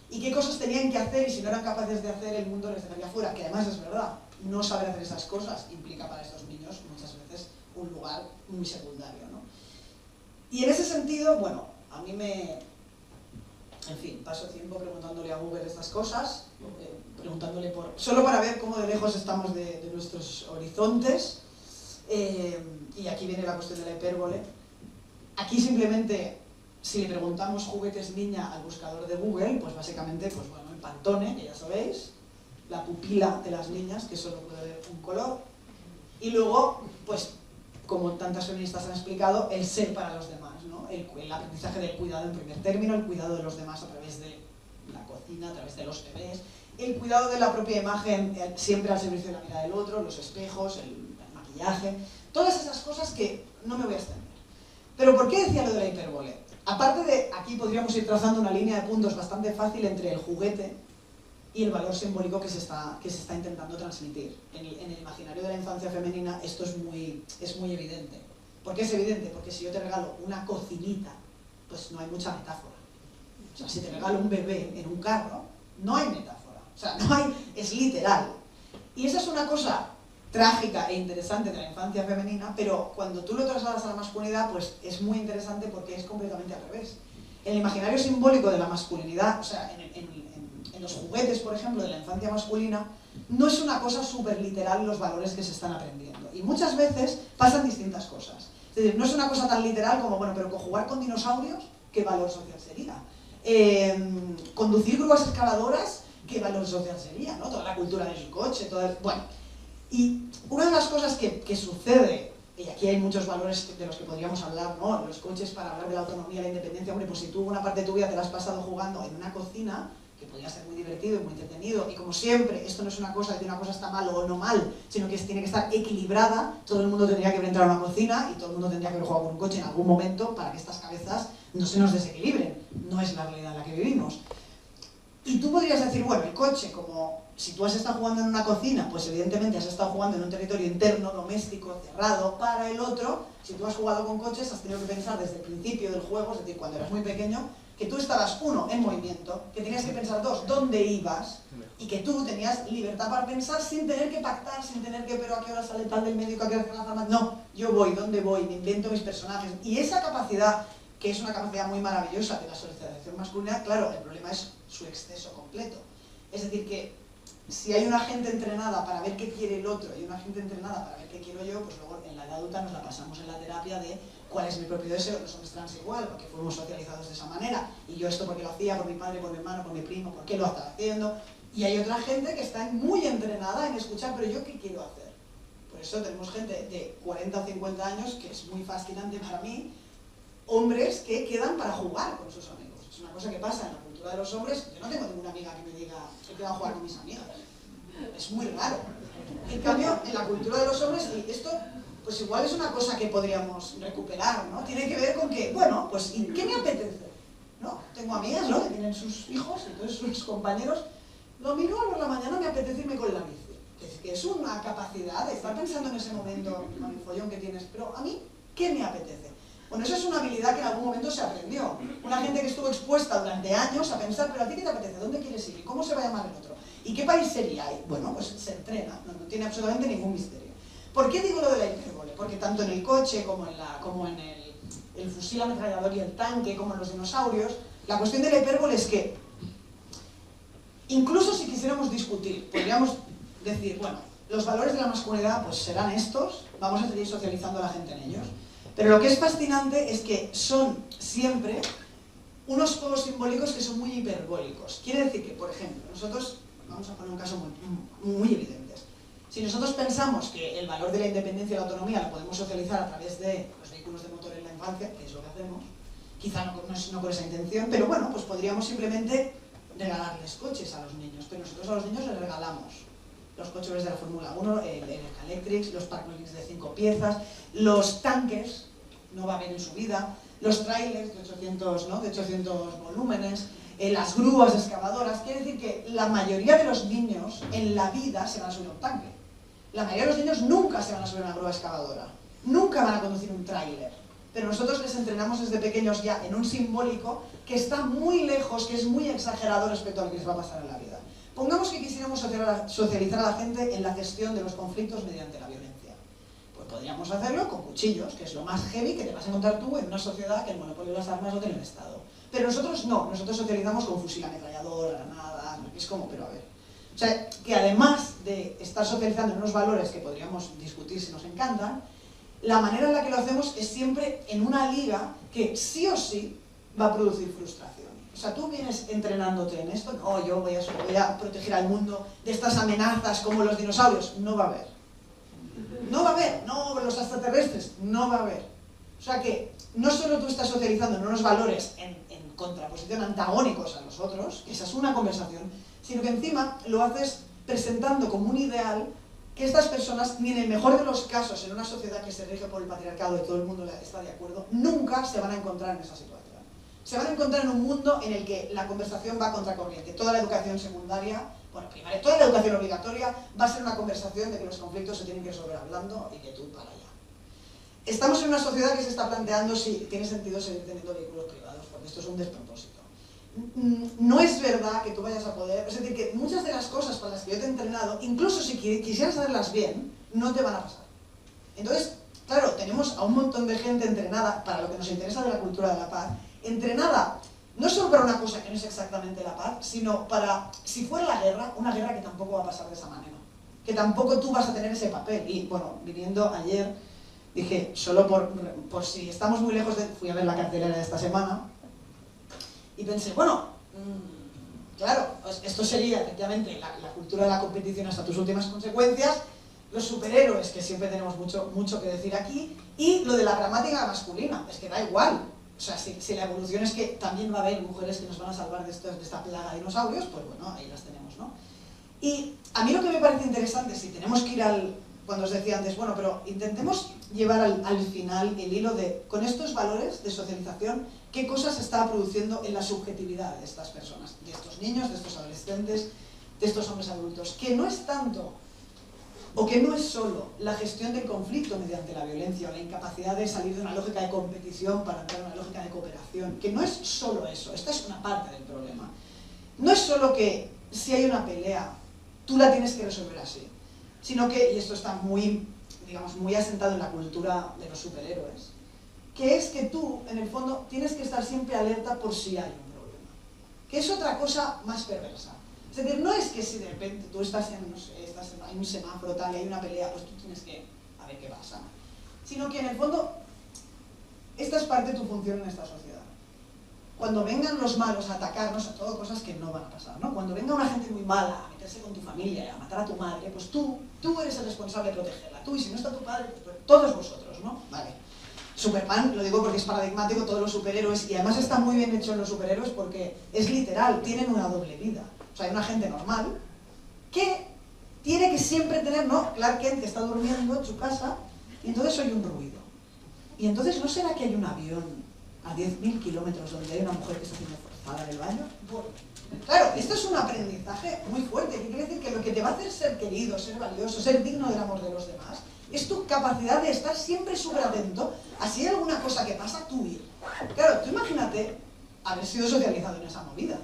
Y qué cosas tenían que hacer, y si no eran capaces de hacer, el mundo les dejaría fuera, que además es verdad. No saber hacer esas cosas implica para estos niños muchas veces un lugar muy secundario, ¿no? Y en ese sentido, bueno, a mí en fin, paso tiempo preguntándole a Google estas cosas, preguntándole solo para ver cómo de lejos estamos de nuestros horizontes, y aquí viene la cuestión de la hipérbole. Aquí simplemente, si le preguntamos juguetes niña al buscador de Google, pues básicamente, pues bueno, el Pantone, que ya sabéis, la pupila de las niñas, que solo puede ver un color, y luego, pues, como tantas feministas han explicado, el ser para los demás, ¿no? El aprendizaje del cuidado en primer término, el cuidado de los demás a través de la cocina, a través de los bebés, el cuidado de la propia imagen siempre al servicio de la mirada del otro, los espejos, el maquillaje, todas esas cosas que no me voy a extender. Pero ¿por qué decía lo de la hipérbole? Aparte de, aquí podríamos ir trazando una línea de puntos bastante fácil entre el juguete y el valor simbólico que se está intentando transmitir. En el imaginario de la infancia femenina esto es muy evidente. ¿Por qué es evidente? Porque si yo te regalo una cocinita, pues no hay mucha metáfora. O sea, si te regalo un bebé en un carro, no hay metáfora. O sea, es literal. Y esa es una cosa trágica e interesante de la infancia femenina, pero cuando tú lo trasladas a la masculinidad, pues es muy interesante porque es completamente al revés. En el imaginario simbólico de la masculinidad, o sea, en los juguetes, por ejemplo, de la infancia masculina, no es una cosa súper literal los valores que se están aprendiendo. Y muchas veces pasan distintas cosas. Es decir, no es una cosa tan literal como, bueno, pero jugar con dinosaurios, ¿qué valor social sería? Conducir grúas escaladoras, ¿qué valor social sería? ¿No? Toda la cultura del coche, bueno. Y una de las cosas que sucede, y aquí hay muchos valores de los que podríamos hablar, ¿no? Los coches, para hablar de la autonomía, la independencia, hombre, pues si tú una parte de tu vida te la has pasado jugando en una cocina, que podría ser muy divertido y muy entretenido, y como siempre, esto no es una cosa de que una cosa está mal o no mal, sino que tiene que estar equilibrada, todo el mundo tendría que haber entrado a una cocina y todo el mundo tendría que haber jugado con un coche en algún momento para que estas cabezas no se nos desequilibren. No es la realidad en la que vivimos. Y tú podrías decir, bueno, el coche, como si tú has estado jugando en una cocina, pues evidentemente has estado jugando en un territorio interno, doméstico, cerrado, para el otro. Si tú has jugado con coches, has tenido que pensar desde el principio del juego, es decir, cuando eras muy pequeño, que tú estabas, uno, en movimiento, que tenías que pensar, dos, dónde ibas, y que tú tenías libertad para pensar sin tener que pactar, sin tener que, pero a qué hora sale tal del médico, a qué hora sale la farmacia. No, yo voy, ¿dónde voy? Me invento mis personajes. Y esa capacidad, que es una capacidad muy maravillosa de la socialización masculina, claro, el problema es su exceso completo. Es decir, que si hay una gente entrenada para ver qué quiere el otro y una gente entrenada para ver qué quiero yo, pues luego en la edad adulta nos la pasamos en la terapia de cuál es mi propio deseo. Los hombres trans igual, porque fuimos socializados de esa manera, y yo esto porque lo hacía, por mi padre, por mi hermano, por mi primo, por qué lo estaba haciendo. Y hay otra gente que está muy entrenada en escuchar, pero yo qué quiero hacer. Por eso tenemos gente de 40 o 50 años, que es muy fascinante para mí, hombres que quedan para jugar con sus amigos. Es una cosa que pasa en la cultura de los hombres. Yo no tengo ninguna amiga que me diga que quiero jugar con mis amigas. Es muy raro. En cambio, en la cultura de los hombres, y esto pues igual es una cosa que podríamos recuperar, ¿no? Tiene que ver con que, bueno, pues ¿y qué me apetece? ¿No? Tengo amigas, ¿no?, que tienen sus hijos, entonces sus compañeros. Domingo por la mañana me apetece irme con la bici. Que es una capacidad de estar pensando en ese momento con el follón que tienes, pero a mí, ¿qué me apetece? Bueno, eso es una habilidad que en algún momento se aprendió. Una gente que estuvo expuesta durante años a pensar, pero ¿a ti qué te apetece? ¿Dónde quieres ir? ¿Y cómo se va a llamar el otro? ¿Y qué país sería? Y, bueno, pues se entrena, no tiene absolutamente ningún misterio. ¿Por qué digo lo de la hipérbole? Porque tanto en el coche como en el fusil ametrallador y el tanque, como en los dinosaurios, la cuestión de la hipérbole es que, incluso si quisiéramos discutir, podríamos decir, bueno, los valores de la masculinidad pues serán estos, vamos a seguir socializando a la gente en ellos. Pero lo que es fascinante es que son siempre unos juegos simbólicos que son muy hiperbólicos. Quiere decir que, por ejemplo, nosotros, vamos a poner un caso muy evidente. Si nosotros pensamos que el valor de la independencia y la autonomía lo podemos socializar a través de los vehículos de motor en la infancia, que es lo que hacemos, quizá no con esa intención, pero bueno, pues podríamos simplemente regalarles coches a los niños, pero nosotros a los niños les regalamos los coches de la Fórmula 1, el Electrics, los Parklings de 5 piezas, los tanques, no va a haber en su vida, los trailers de 800, ¿no?, de 800 volúmenes, las grúas excavadoras. Quiere decir que la mayoría de los niños en la vida se van a subir a un tanque. La mayoría de los niños nunca se van a subir a una grúa excavadora, nunca van a conducir un tráiler. Pero nosotros les entrenamos desde pequeños ya en un simbólico que está muy lejos, que es muy exagerado respecto a lo que les va a pasar en la vida. Pongamos que quisiéramos socializar a la gente en la gestión de los conflictos mediante la violencia. Pues podríamos hacerlo con cuchillos, que es lo más heavy que te vas a encontrar tú en una sociedad que el monopolio de las armas lo tiene el Estado. Pero nosotros no, nosotros socializamos con fusil ametrallador, granadas, es como, pero a ver. O sea, que además de estar socializando en unos valores que podríamos discutir si nos encantan, la manera en la que lo hacemos es siempre en una liga que sí o sí va a producir frustración. O sea, tú vienes entrenándote en esto, no, yo voy a proteger al mundo de estas amenazas como los dinosaurios, no va a haber. No va a haber, no, los extraterrestres, no va a haber. O sea que no solo tú estás socializando en unos valores en contraposición antagónicos a los otros, que esa es una conversación, sino que encima lo haces presentando como un ideal que estas personas, ni en el mejor de los casos, en una sociedad que se rige por el patriarcado y todo el mundo está de acuerdo, nunca se van a encontrar en esa situación. Se van a encontrar en un mundo en el que la conversación va a contracorriente. Toda la educación secundaria, bueno, primaria, toda la educación obligatoria va a ser una conversación de que los conflictos se tienen que resolver hablando y que tú para allá. Estamos en una sociedad que se está planteando si tiene sentido seguir teniendo vehículos privados, porque esto es un despropósito. No es verdad que tú vayas a poder, es decir, que muchas de las cosas para las que yo te he entrenado, incluso si quisieras hacerlas bien, no te van a pasar. Entonces, claro, tenemos a un montón de gente entrenada para lo que nos interesa de la cultura de la paz, entrenada no solo para una cosa que no es exactamente la paz, sino para, si fuera la guerra, una guerra que tampoco va a pasar de esa manera, que tampoco tú vas a tener ese papel. Y bueno, viniendo ayer, dije, solo por si estamos muy lejos fui a ver la cartelera de esta semana, y pensé, bueno, claro, esto sería efectivamente la cultura de la competición hasta tus últimas consecuencias, los superhéroes, que siempre tenemos mucho que decir aquí, y lo de la gramática masculina, es que da igual. O sea, si la evolución es que también va a haber mujeres que nos van a salvar de esta plaga de dinosaurios, pues bueno, ahí las tenemos, ¿no? Y a mí lo que me parece interesante, si tenemos que ir al cuando os decía antes, bueno, pero intentemos llevar al final el hilo de, con estos valores de socialización, qué cosas está produciendo en la subjetividad de estas personas, de estos niños, de estos adolescentes, de estos hombres adultos, que no es tanto, o que no es solo la gestión del conflicto mediante la violencia o la incapacidad de salir de una lógica de competición para entrar en una lógica de cooperación, que no es solo eso, esta es una parte del problema. No es solo que si hay una pelea, tú la tienes que resolver así, sino que, y esto está muy, digamos, muy asentado en la cultura de los superhéroes, que es que tú, en el fondo, tienes que estar siempre alerta por si hay un problema, que es otra cosa más perversa. Es decir, no es que si de repente tú estás en, no sé, hay un semáforo tal y hay una pelea, pues tú tienes que a ver qué pasa, sino que en el fondo, esta es parte de tu función en esta sociedad. Cuando vengan los malos a atacarnos, a todo cosas que no van a pasar, ¿no? Cuando venga una gente muy mala a meterse con tu familia y a matar a tu madre, pues tú eres el responsable de protegerla. Tú, y si no está tu padre, pues todos vosotros, ¿no? Vale. Superman, lo digo porque es paradigmático, todos los superhéroes, y además está muy bien hecho en los superhéroes porque es literal, tienen una doble vida. O sea, hay una gente normal que tiene que siempre tener, ¿no? Clark Kent, que está durmiendo en su casa, y entonces oye un ruido. Y entonces, ¿no será que hay un avión a 10.000 kilómetros donde hay una mujer que está haciendo forzada en el baño? Bueno, claro, esto es un aprendizaje muy fuerte, que quiere decir que lo que te va a hacer ser querido, ser valioso, ser digno del amor de los demás, es tu capacidad de estar siempre súper atento a si hay alguna cosa que pasa, tú ir. Claro, tú imagínate haber sido socializado en esa movida.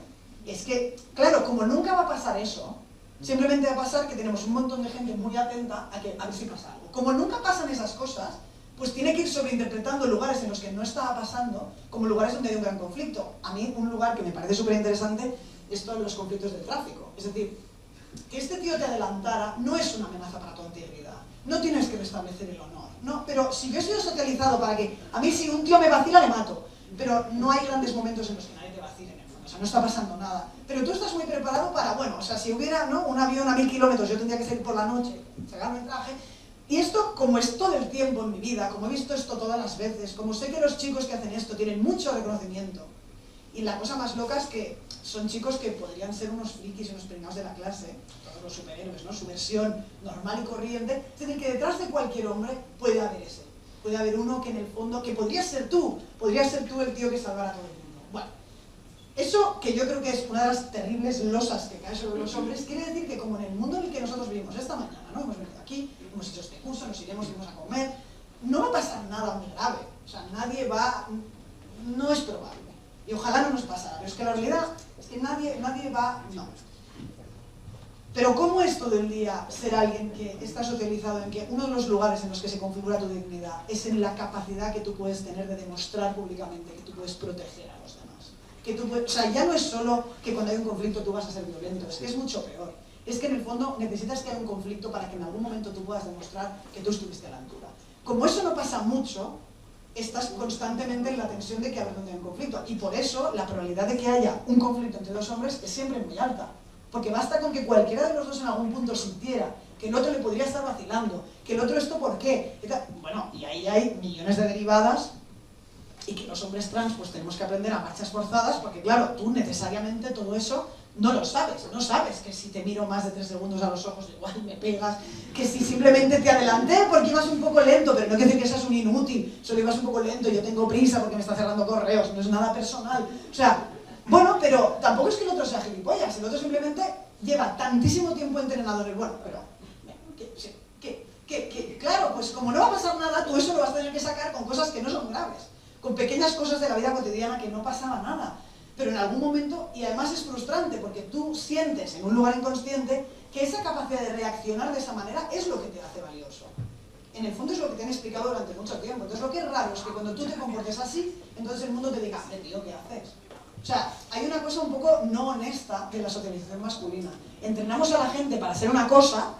Es que, claro, como nunca va a pasar eso, simplemente va a pasar que tenemos un montón de gente muy atenta a ver si pasa algo. Como nunca pasan esas cosas, pues tiene que ir sobreinterpretando lugares en los que no estaba pasando como lugares donde hay un gran conflicto. A mí un lugar que me parece súper interesante es todos los conflictos del tráfico. Es decir, que este tío te adelantara no es una amenaza para tu integridad. No tienes que restablecer el honor. No, pero si yo he sido socializado para que a mí si un tío me vacila le mato, pero no hay grandes momentos en los que nadie te vacile en el fondo. O sea, no está pasando nada. Pero tú estás muy preparado para, bueno, o sea, si hubiera, ¿no?, un avión a 1000 kilómetros, yo tendría que salir por la noche, sacarme el traje. Y esto, como es todo el tiempo en mi vida, como he visto esto todas las veces, como sé que los chicos que hacen esto tienen mucho reconocimiento, y la cosa más loca es que son chicos que podrían ser unos frikis y unos pringados de la clase, todos los superhéroes, ¿no?, su versión normal y corriente, es decir, que detrás de cualquier hombre puede haber ese. Puede haber uno que en el fondo, que podría ser tú el tío que salvara a todo el mundo. Bueno, eso que yo creo que es una de las terribles losas que cae sobre los hombres, quiere decir que como en el mundo en el que nosotros vivimos esta mañana, ¿no?, hemos venido aquí, hemos hecho este curso, nos iremos a comer, no va a pasar nada muy grave, o sea, nadie va, no es probable, y ojalá no nos pasara, pero es que la realidad es que nadie va, no. Pero ¿cómo es todo el día ser alguien que está socializado en que uno de los lugares en los que se configura tu dignidad es en la capacidad que tú puedes tener de demostrar públicamente que tú puedes proteger a los demás? Que tú puedes, o sea, ya no es solo que cuando hay un conflicto tú vas a ser violento, es que es mucho peor. Es que en el fondo necesitas que haya un conflicto para que en algún momento tú puedas demostrar que tú estuviste a la altura. Como eso no pasa mucho, estás constantemente en la tensión de que habrá un conflicto. Y por eso la probabilidad de que haya un conflicto entre dos hombres es siempre muy alta. Porque basta con que cualquiera de los dos en algún punto sintiera que el otro le podría estar vacilando, que el otro esto por qué. Bueno, y ahí hay millones de derivadas y que los hombres trans pues tenemos que aprender a marchas forzadas porque claro, tú necesariamente todo eso no lo sabes. No sabes que si te miro más de 3 segundos a los ojos igual me pegas, que si simplemente te adelanté porque ibas un poco lento, pero no quiere decir que seas un inútil, solo ibas un poco lento y yo tengo prisa porque me está cerrando correos, no es nada personal. O sea, bueno, pero tampoco es que el otro sea gilipollas, el otro simplemente lleva tantísimo tiempo entrenado en el bueno, pero claro, pues como no va a pasar nada, tú eso lo vas a tener que sacar con cosas que no son graves, con pequeñas cosas de la vida cotidiana que no pasaba nada, pero en algún momento, y además es frustrante porque tú sientes en un lugar inconsciente que esa capacidad de reaccionar de esa manera es lo que te hace valioso. En el fondo es lo que te han explicado durante mucho tiempo. Entonces lo que es raro es que cuando tú te comportes así, entonces el mundo te diga, tío, ¿qué haces? O sea, hay una cosa un poco no honesta de la socialización masculina. Entrenamos a la gente para hacer una cosa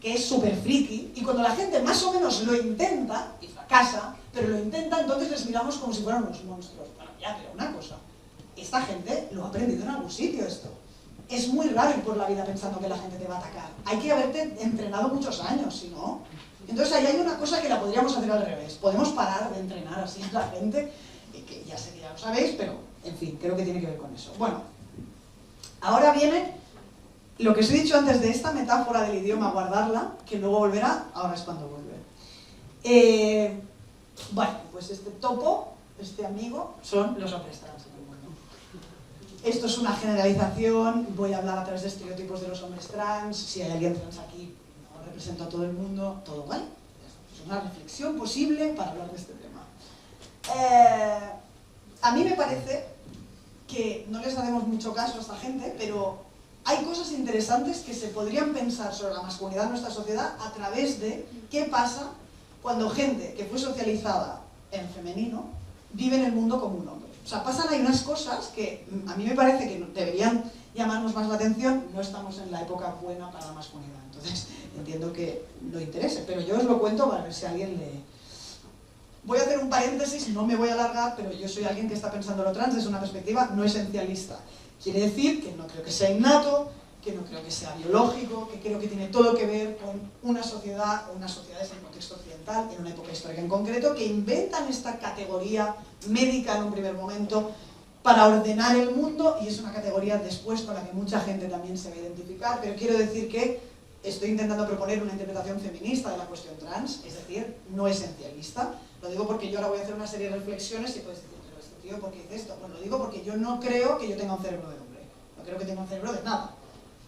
que es súper friki, y cuando la gente más o menos lo intenta, y fracasa, pero lo intenta, entonces les miramos como si fueran unos monstruos. Bueno, ya, pero una cosa, esta gente lo ha aprendido en algún sitio esto. Es muy raro ir por la vida pensando que la gente te va a atacar. Hay que haberte entrenado muchos años, si no. Entonces ahí hay una cosa que la podríamos hacer al revés. Podemos parar de entrenar así a la gente, que ya sé que ya lo sabéis, pero en fin, creo que tiene que ver con eso. Bueno, ahora viene lo que os he dicho antes de esta metáfora del idioma, guardarla, que luego volverá, ahora es cuando vuelve. Bueno, pues este topo, este amigo, son los hombres trans en el mundo. Esto es una generalización, voy a hablar a través de estereotipos de los hombres trans, si hay alguien trans aquí, no represento a todo el mundo, todo vale. Es una reflexión posible para hablar de este tema. A mí me parece que no les haremos mucho caso a esta gente, pero hay cosas interesantes que se podrían pensar sobre la masculinidad en nuestra sociedad a través de qué pasa cuando gente que fue socializada en femenino vive en el mundo como un hombre. O sea, pasan ahí unas cosas que a mí me parece que deberían llamarnos más la atención. No estamos en la época buena para la masculinidad, entonces entiendo que lo interese, pero yo os lo cuento para ver si a alguien le... Voy a hacer un paréntesis, no me voy a alargar, pero yo soy alguien que está pensando lo trans desde una perspectiva no esencialista. Quiere decir que no creo que sea innato, que no creo que sea biológico, que creo que tiene todo que ver con una sociedad o unas sociedades en el contexto occidental, en una época histórica en concreto, que inventan esta categoría médica en un primer momento para ordenar el mundo, y es una categoría después con la que mucha gente también se va a identificar, pero quiero decir que estoy intentando proponer una interpretación feminista de la cuestión trans, es decir, no esencialista. Lo digo porque yo ahora voy a hacer una serie de reflexiones y puedes decir, pero este tío, ¿por qué dice esto? Bueno, lo digo porque yo no creo que yo tenga un cerebro de hombre, no creo que tenga un cerebro de nada.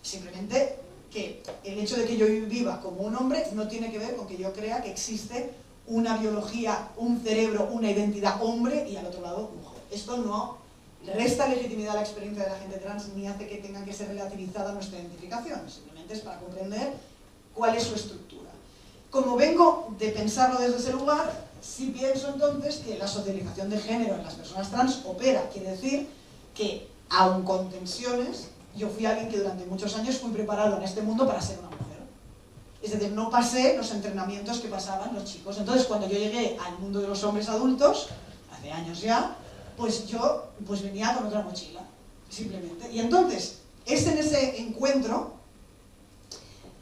Simplemente que el hecho de que yo viva como un hombre no tiene que ver con que yo crea que existe una biología, un cerebro, una identidad hombre y al otro lado mujer. Esto no resta legitimidad a la experiencia de la gente trans ni hace que tenga que ser relativizada nuestra identificación, simplemente es para comprender cuál es su estructura. Como vengo de pensarlo desde ese lugar, sí pienso entonces que la socialización de género en las personas trans opera, quiere decir que aun con tensiones, yo fui alguien que durante muchos años fui preparado en este mundo para ser una mujer. Es decir, no pasé los entrenamientos que pasaban los chicos. Entonces, cuando yo llegué al mundo de los hombres adultos, hace años ya, pues yo venía con otra mochila, simplemente. Y entonces, es en ese encuentro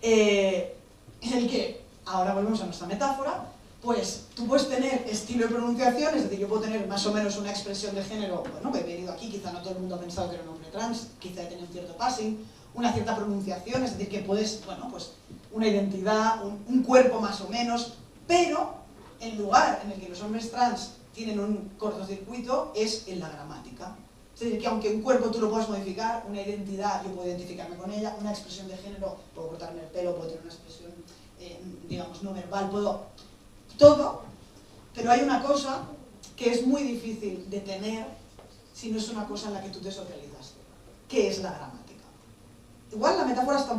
en el que, ahora volvemos a nuestra metáfora, pues tú puedes tener estilo de pronunciación, es decir, yo puedo tener más o menos una expresión de género, bueno, he venido aquí, quizá no todo el mundo ha pensado que era un hombre trans, quizá he tenido un cierto passing, una cierta pronunciación, es decir, que puedes, bueno, pues una identidad, un cuerpo más o menos, pero el lugar en el que los hombres trans tienen un cortocircuito es en la gramática. Es decir, que aunque un cuerpo tú lo puedas modificar, una identidad yo puedo identificarme con ella, una expresión de género, puedo cortarme el pelo, puedo tener una expresión, digamos, no verbal, puedo... todo, pero hay una cosa que es muy difícil de tener si no es una cosa en la que tú te socializas, que es la gramática. Igual la metáfora está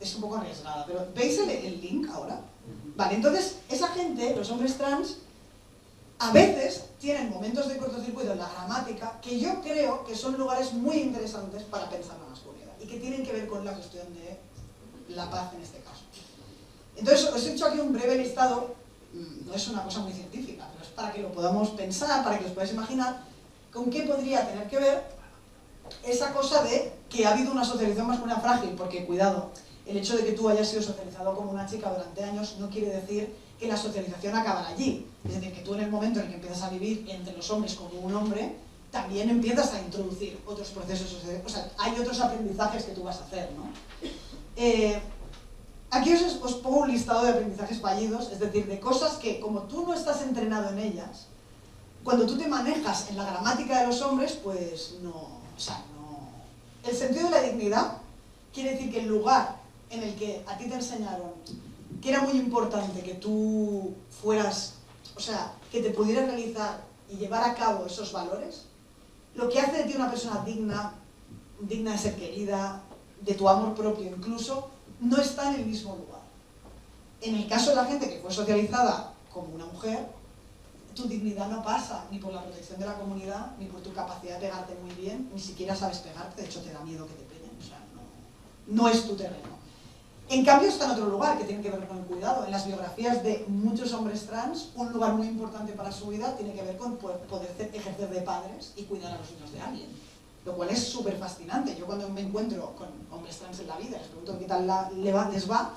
es un poco arriesgada, pero ¿veis el link ahora? Vale, entonces esa gente, los hombres trans, a veces tienen momentos de cortocircuito en la gramática que yo creo que son lugares muy interesantes para pensar la masculinidad y que tienen que ver con la cuestión de la paz en este caso. Entonces os he hecho aquí un breve listado, no es una cosa muy científica, pero es para que lo podamos pensar, para que os podáis imaginar con qué podría tener que ver esa cosa de que ha habido una socialización masculina frágil, porque cuidado, el hecho de que tú hayas sido socializado como una chica durante años no quiere decir que la socialización acabará allí. Es decir, que tú en el momento en el que empiezas a vivir entre los hombres como un hombre, también empiezas a introducir otros procesos, o sea, hay otros aprendizajes que tú vas a hacer, ¿no? Aquí os pongo un listado de aprendizajes fallidos, es decir, de cosas que, como tú no estás entrenado en ellas, cuando tú te manejas en la gramática de los hombres, pues no, o sea, no... El sentido de la dignidad quiere decir que el lugar en el que a ti te enseñaron que era muy importante que tú fueras, o sea, que te pudieras realizar y llevar a cabo esos valores, lo que hace de ti una persona digna, digna de ser querida, de tu amor propio incluso, no está en el mismo lugar. En el caso de la gente que fue socializada como una mujer, tu dignidad no pasa ni por la protección de la comunidad, ni por tu capacidad de pegarte muy bien, ni siquiera sabes pegarte, de hecho te da miedo que te peguen, o sea, no es tu terreno. En cambio está en otro lugar que tiene que ver con el cuidado. En las biografías de muchos hombres trans, un lugar muy importante para su vida tiene que ver con poder ejercer de padres y cuidar a los niños de alguien. Lo cual es súper fascinante. Yo cuando me encuentro con hombres trans en la vida, les pregunto qué tal les va,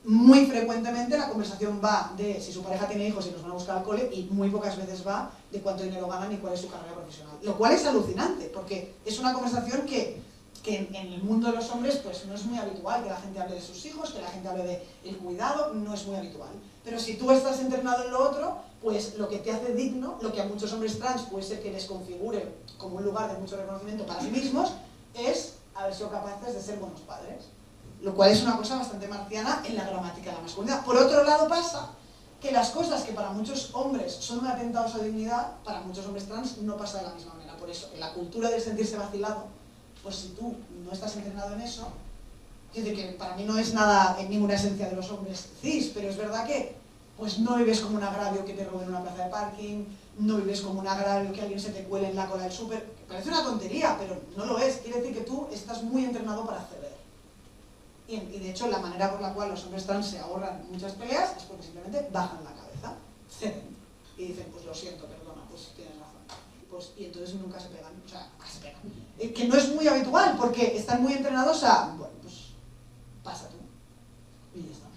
muy frecuentemente la conversación va de si su pareja tiene hijos y los van a buscar al cole, y muy pocas veces va de cuánto dinero ganan y cuál es su carrera profesional. Lo cual es alucinante, porque es una conversación que que en el mundo de los hombres pues no es muy habitual que la gente hable de sus hijos, que la gente hable del cuidado, no es muy habitual. Pero si tú estás entrenado en lo otro, pues lo que te hace digno, lo que a muchos hombres trans puede ser que les configure como un lugar de mucho reconocimiento para sí mismos, es haber sido capaces de ser buenos padres. Lo cual es una cosa bastante marciana en la gramática de la masculinidad. Por otro lado pasa que las cosas que para muchos hombres son un atentado a su dignidad, para muchos hombres trans no pasa de la misma manera. Por eso, en la cultura del sentirse vacilado, pues si tú no estás entrenado en eso, es decir, que para mí no es nada en ninguna esencia de los hombres cis, pero es verdad que pues no vives como un agravio que te roben una plaza de parking, no vives como un agravio que alguien se te cuele en la cola del súper, que parece una tontería, pero no lo es, quiere decir que tú estás muy entrenado para ceder. Y de hecho la manera por la cual los hombres trans se ahorran muchas peleas es porque simplemente bajan la cabeza, ceden, y dicen, pues lo siento, perdona, pues tienes razón. Pues, y entonces nunca se pegan, o sea, se pegan. Que no es muy habitual, porque están muy entrenados a, bueno, pues pasa tú, y ya está.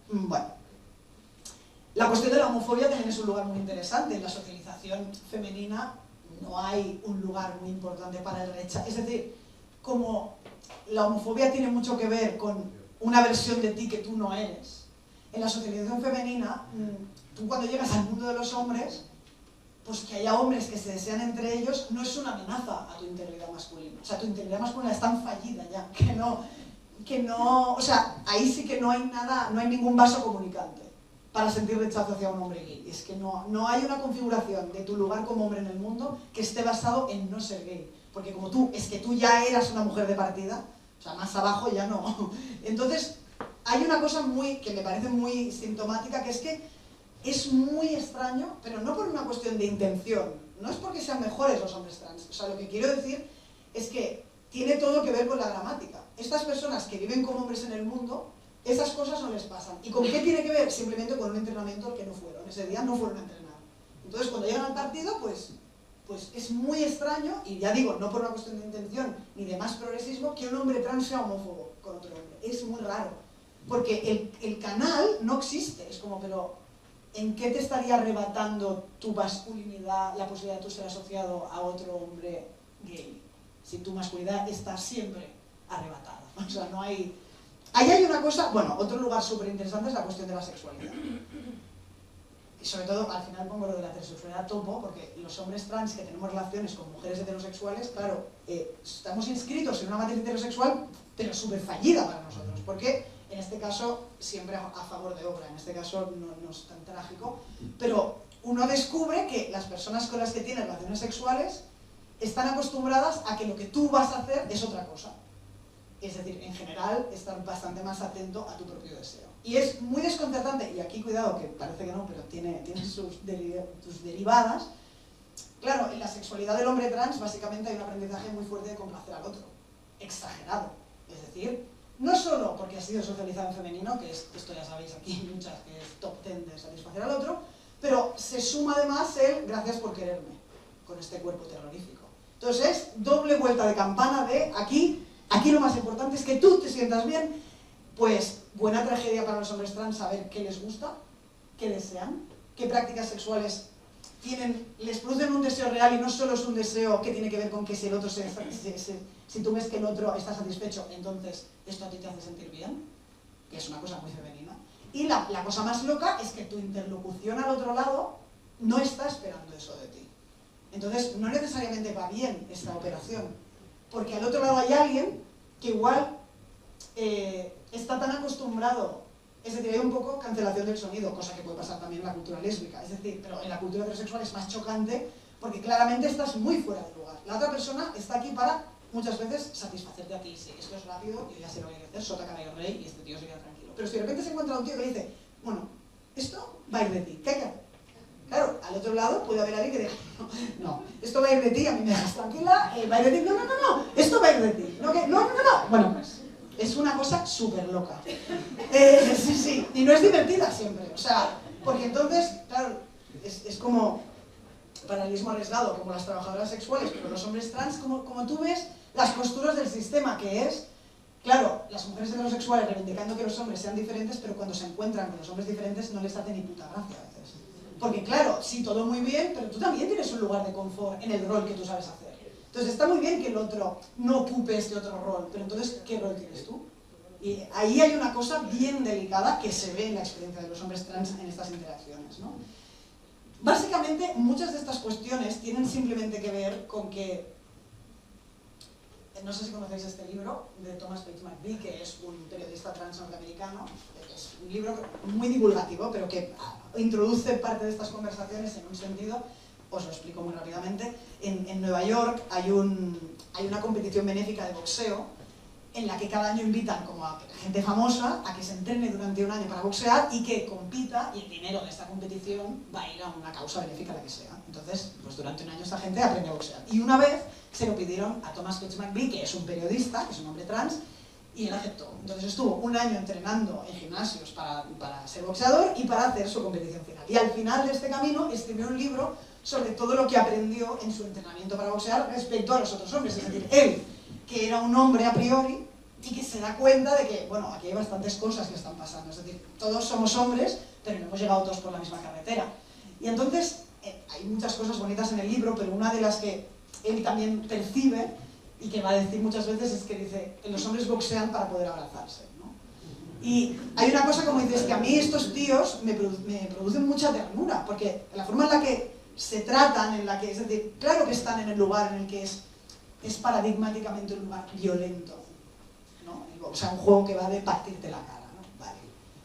Bueno, la cuestión de la homofobia también es un lugar muy interesante. En la socialización femenina no hay un lugar muy importante para el rechazo. Es decir, como la homofobia tiene mucho que ver con una versión de ti que tú no eres, en la socialización femenina, tú cuando llegas al mundo de los hombres, pues que haya hombres que se desean entre ellos no es una amenaza a tu integridad masculina. O sea, tu integridad masculina es tan fallida ya que no, o sea, ahí sí que no hay nada, no hay ningún vaso comunicante para sentir rechazo hacia un hombre gay. Es que no hay una configuración de tu lugar como hombre en el mundo que esté basado en no ser gay. Porque como tú, es que tú ya eras una mujer de partida, o sea, más abajo ya no. Entonces, hay una cosa que me parece muy sintomática, que es que es muy extraño, pero no por una cuestión de intención, no es porque sean mejores los hombres trans, o sea, lo que quiero decir es que tiene todo que ver con la gramática. Estas personas que viven como hombres en el mundo, esas cosas no les pasan. ¿Y con qué tiene que ver? Simplemente con un entrenamiento al que no fueron, ese día no fueron a entrenar. Entonces, cuando llegan al partido, pues es muy extraño, y ya digo, no por una cuestión de intención ni de más progresismo, que un hombre trans sea homófobo con otro hombre. Es muy raro, porque el canal no existe, es como, pero ¿en qué te estaría arrebatando tu masculinidad, la posibilidad de tú ser asociado a otro hombre gay? Si tu masculinidad está siempre arrebatada. O sea, no hay... Ahí hay una cosa... Bueno, otro lugar súper interesante es la cuestión de la sexualidad. Y sobre todo, al final pongo lo de la heterosexualidad a topo, porque los hombres trans que tenemos relaciones con mujeres heterosexuales, claro, estamos inscritos en una matriz heterosexual, pero súper fallida para nosotros, porque en este caso, siempre a favor de obra, en este caso no es tan trágico, pero uno descubre que las personas con las que tiene relaciones sexuales están acostumbradas a que lo que tú vas a hacer es otra cosa. Es decir, en general, estar bastante más atento a tu propio deseo. Y es muy desconcertante, y aquí cuidado, que parece que no, pero tiene sus derivadas. Claro, en la sexualidad del hombre trans, básicamente hay un aprendizaje muy fuerte de complacer al otro. Exagerado. Es decir, no solo porque ha sido socializado en femenino, que es, esto ya sabéis aquí muchas, que es top 10 de satisfacer al otro, pero se suma además el gracias por quererme, con este cuerpo terrorífico. Entonces es doble vuelta de campana de aquí lo más importante es que tú te sientas bien. Pues buena tragedia para los hombres trans saber qué les gusta, qué desean, qué prácticas sexuales les producen un deseo real y no solo es un deseo que tiene que ver con que si el otro si tú ves que el otro está satisfecho, entonces esto a ti te hace sentir bien, que es una cosa muy femenina. Y la cosa más loca es que tu interlocución al otro lado no está esperando eso de ti. Entonces no necesariamente va bien esta operación, porque al otro lado hay alguien que igual está tan acostumbrado, es decir, hay un poco cancelación del sonido, cosa que puede pasar también en la cultura lésbica, es decir, pero en la cultura heterosexual es más chocante porque claramente estás muy fuera de lugar. La otra persona está aquí para, muchas veces, satisfacerte a ti. Sí, esto es rápido, yo ya sé lo que hay que hacer, sota caballo rey y este tío se queda tranquilo. Pero si de repente se encuentra un tío que le dice, bueno, esto va a ir de ti, ¿qué hay que hacer? Claro, al otro lado puede haber alguien que diga, no, esto va a ir de ti, a mí me dejas tranquila, va a ir de ti, no, esto va a ir de ti, no. Bueno, pues es una cosa súper loca. Sí, y no es divertida siempre, o sea, porque entonces, claro, es como paralelismo arriesgado, como las trabajadoras sexuales, pero los hombres trans, como tú ves las costuras del sistema, que es, claro, las mujeres heterosexuales reivindicando que los hombres sean diferentes, pero cuando se encuentran con los hombres diferentes no les hace ni puta gracia a veces. Porque claro, sí, todo muy bien, pero tú también tienes un lugar de confort en el rol que tú sabes hacer. Entonces está muy bien que el otro no ocupe este otro rol, pero entonces, ¿qué rol tienes tú? Y ahí hay una cosa bien delicada que se ve en la experiencia de los hombres trans en estas interacciones, ¿no? Básicamente, muchas de estas cuestiones tienen simplemente que ver con que, no sé si conocéis este libro de Thomas Page McVie, que es un periodista trans norteamericano, es un libro muy divulgativo, pero que introduce parte de estas conversaciones en un sentido. Os lo explico muy rápidamente. En Nueva York hay una competición benéfica de boxeo en la que cada año invitan como a gente famosa a que se entrene durante un año para boxear y que compita, y el dinero de esta competición va a ir a una causa benéfica, la que sea. Entonces, pues durante un año esta gente aprende a boxear. Y una vez se lo pidieron a Thomas Page McVie, que es un periodista, que es un hombre trans, y él aceptó. Entonces estuvo un año entrenando en gimnasios para ser boxeador y para hacer su competición final. Y al final de este camino escribió un libro sobre todo lo que aprendió en su entrenamiento para boxear respecto a los otros hombres. Es decir, él, que era un hombre a priori, y que se da cuenta de que, bueno, aquí hay bastantes cosas que están pasando. Es decir, todos somos hombres, pero no hemos llegado todos por la misma carretera. Y entonces, hay muchas cosas bonitas en el libro, pero una de las que él también percibe, y que va a decir muchas veces, es que dice, los hombres boxean para poder abrazarse, ¿no? Y hay una cosa como dices, que a mí estos tíos me producen mucha ternura, porque la forma en la que se tratan, en la que, es decir, claro que están en el lugar en el que es paradigmáticamente un lugar violento, ¿no? O sea, un juego que va de partirte la cara, ¿no? Vale.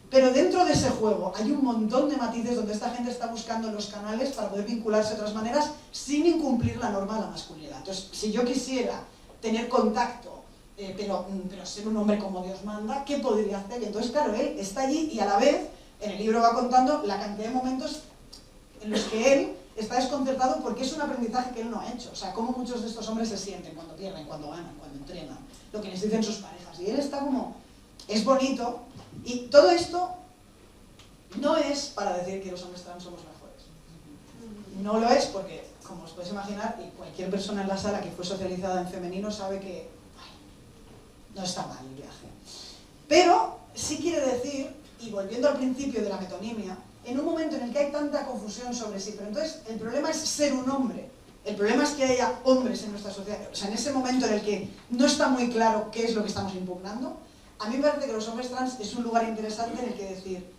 Pero dentro de ese juego hay un montón de matices donde esta gente está buscando los canales para poder vincularse de otras maneras sin incumplir la norma de la masculinidad. Entonces, si yo quisiera tener contacto, pero ser un hombre como Dios manda, ¿qué podría hacer? Y entonces, claro, él está allí y a la vez, en el libro va contando la cantidad de momentos en los que él está desconcertado porque es un aprendizaje que él no ha hecho. O sea, cómo muchos de estos hombres se sienten cuando pierden, cuando ganan, cuando entrenan, lo que les dicen sus parejas. Y él está como, es bonito. Y todo esto no es para decir que los hombres trans somos mejores. No lo es porque, como os podéis imaginar, y cualquier persona en la sala que fue socializada en femenino sabe que no está mal el viaje. Pero sí quiere decir, y volviendo al principio de la metonimia, en un momento en el que hay tanta confusión sobre sí, pero entonces el problema es ser un hombre, el problema es que haya hombres en nuestra sociedad, o sea, en ese momento en el que no está muy claro qué es lo que estamos impugnando, a mí me parece que los hombres trans es un lugar interesante en el que decir,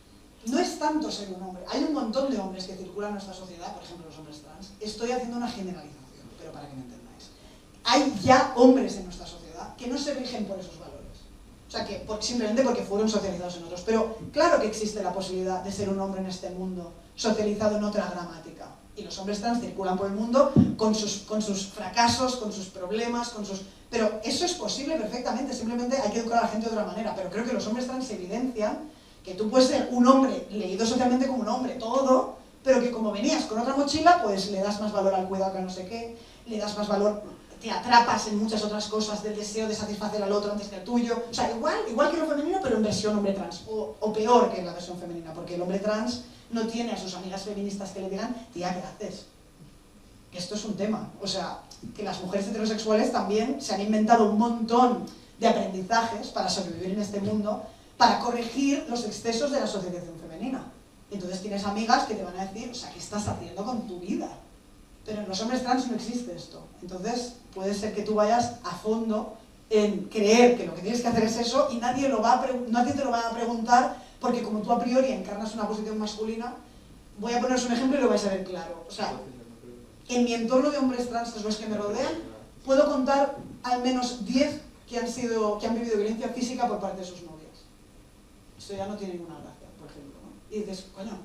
no es tanto ser un hombre, hay un montón de hombres que circulan en nuestra sociedad, por ejemplo los hombres trans, estoy haciendo una generalización, pero para que me entendáis, hay ya hombres en nuestra sociedad que no se rigen por esos valores. O sea, que simplemente porque fueron socializados en otros. Pero claro que existe la posibilidad de ser un hombre en este mundo, socializado en otra gramática. Y los hombres trans circulan por el mundo con sus fracasos, con sus problemas, Pero eso es posible perfectamente, simplemente hay que educar a la gente de otra manera. Pero creo que los hombres trans evidencian que tú puedes ser un hombre leído socialmente como un hombre, todo, pero que como venías con otra mochila, pues le das más valor al cuidado que a no sé qué, le das más valor... te atrapas en muchas otras cosas del deseo de satisfacer al otro antes que al tuyo. O sea, igual que lo femenino, pero en versión hombre trans. O peor que en la versión femenina, porque el hombre trans no tiene a sus amigas feministas que le digan, tía, ¿qué haces? Que esto es un tema. O sea, que las mujeres heterosexuales también se han inventado un montón de aprendizajes para sobrevivir en este mundo, para corregir los excesos de la socialización femenina. Entonces tienes amigas que te van a decir, o sea, ¿qué estás haciendo con tu vida? Pero en los hombres trans no existe esto. Entonces puede ser que tú vayas a fondo en creer que lo que tienes que hacer es eso y nadie te lo va a preguntar porque como tú a priori encarnas una posición masculina, voy a poneros un ejemplo y lo vais a ver claro. O sea, en mi entorno de hombres trans, los que me rodean, puedo contar al menos 10 que han vivido violencia física por parte de sus novias. Eso ya no tiene ninguna gracia, por ejemplo, ¿no? Y dices, coño,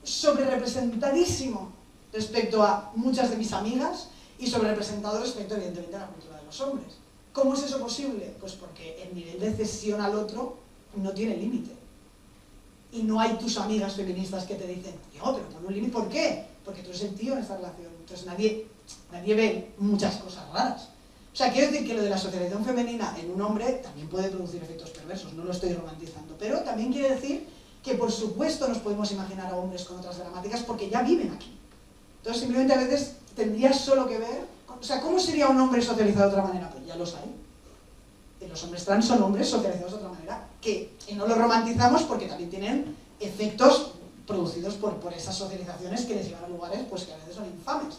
sobrerepresentadísimo respecto a muchas de mis amigas y sobrerepresentado respecto, evidentemente, a la cultura de los hombres. ¿Cómo es eso posible? Pues porque el nivel de cesión al otro no tiene límite. Y no hay tus amigas feministas que te dicen, no, pero pon un límite. ¿Por qué? Porque tú eres el tío en esta relación. Entonces nadie ve muchas cosas raras. O sea, quiero decir que lo de la socialización femenina en un hombre también puede producir efectos perversos, no lo estoy romantizando. Pero también quiere decir que, por supuesto, nos podemos imaginar a hombres con otras gramáticas porque ya viven aquí. Entonces, simplemente a veces tendrías solo que ver... O sea, ¿cómo sería un hombre socializado de otra manera? Pues ya los hay. Y los hombres trans son hombres socializados de otra manera, que no lo romantizamos porque también tienen efectos producidos por esas socializaciones que les llevan a lugares pues, que a veces son infames.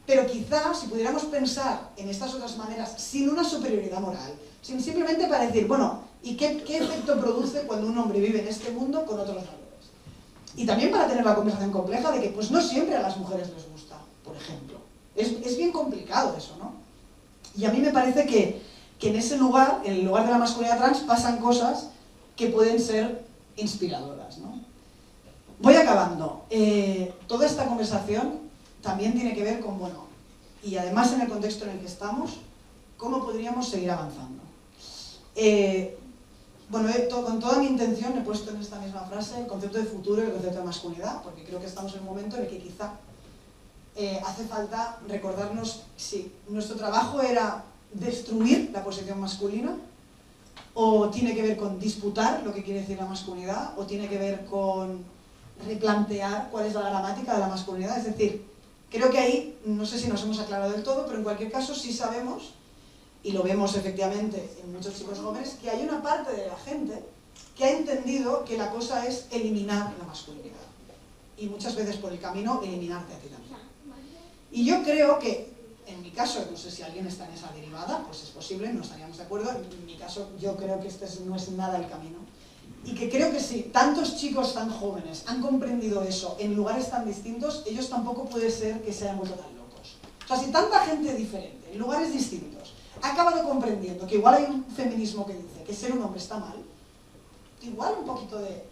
Pero quizá si pudiéramos pensar en estas otras maneras sin una superioridad moral, sin simplemente para decir, bueno, ¿y qué efecto produce cuando un hombre vive en este mundo con otros valores? Y también para tener la conversación compleja de que pues no siempre a las mujeres les gusta, por ejemplo. Es bien complicado eso, ¿no? Y a mí me parece que en ese lugar, en el lugar de la masculinidad trans, pasan cosas que pueden ser inspiradoras, ¿no? Voy acabando. Toda esta conversación también tiene que ver con, bueno, y además en el contexto en el que estamos, cómo podríamos seguir avanzando. Bueno, con toda mi intención he puesto en esta misma frase el concepto de futuro y el concepto de masculinidad, porque creo que estamos en un momento en el que quizá hace falta recordarnos si nuestro trabajo era destruir la posición masculina, o tiene que ver con disputar lo que quiere decir la masculinidad, o tiene que ver con replantear cuál es la gramática de la masculinidad. Es decir, creo que ahí, no sé si nos hemos aclarado del todo, pero en cualquier caso sí sabemos, y lo vemos efectivamente en muchos chicos jóvenes, que hay una parte de la gente que ha entendido que la cosa es eliminar la masculinidad. Y muchas veces por el camino eliminarte a ti también. Y yo creo que, en mi caso, no sé si alguien está en esa derivada, pues es posible, no estaríamos de acuerdo. En mi caso, yo creo que este no es nada el camino. Y que creo que si tantos chicos tan jóvenes han comprendido eso en lugares tan distintos, ellos tampoco puede ser que se hayan vuelto tan locos. O sea, si tanta gente diferente, en lugares distintos, ha acabado comprendiendo que igual hay un feminismo que dice que ser un hombre está mal, igual un poquito de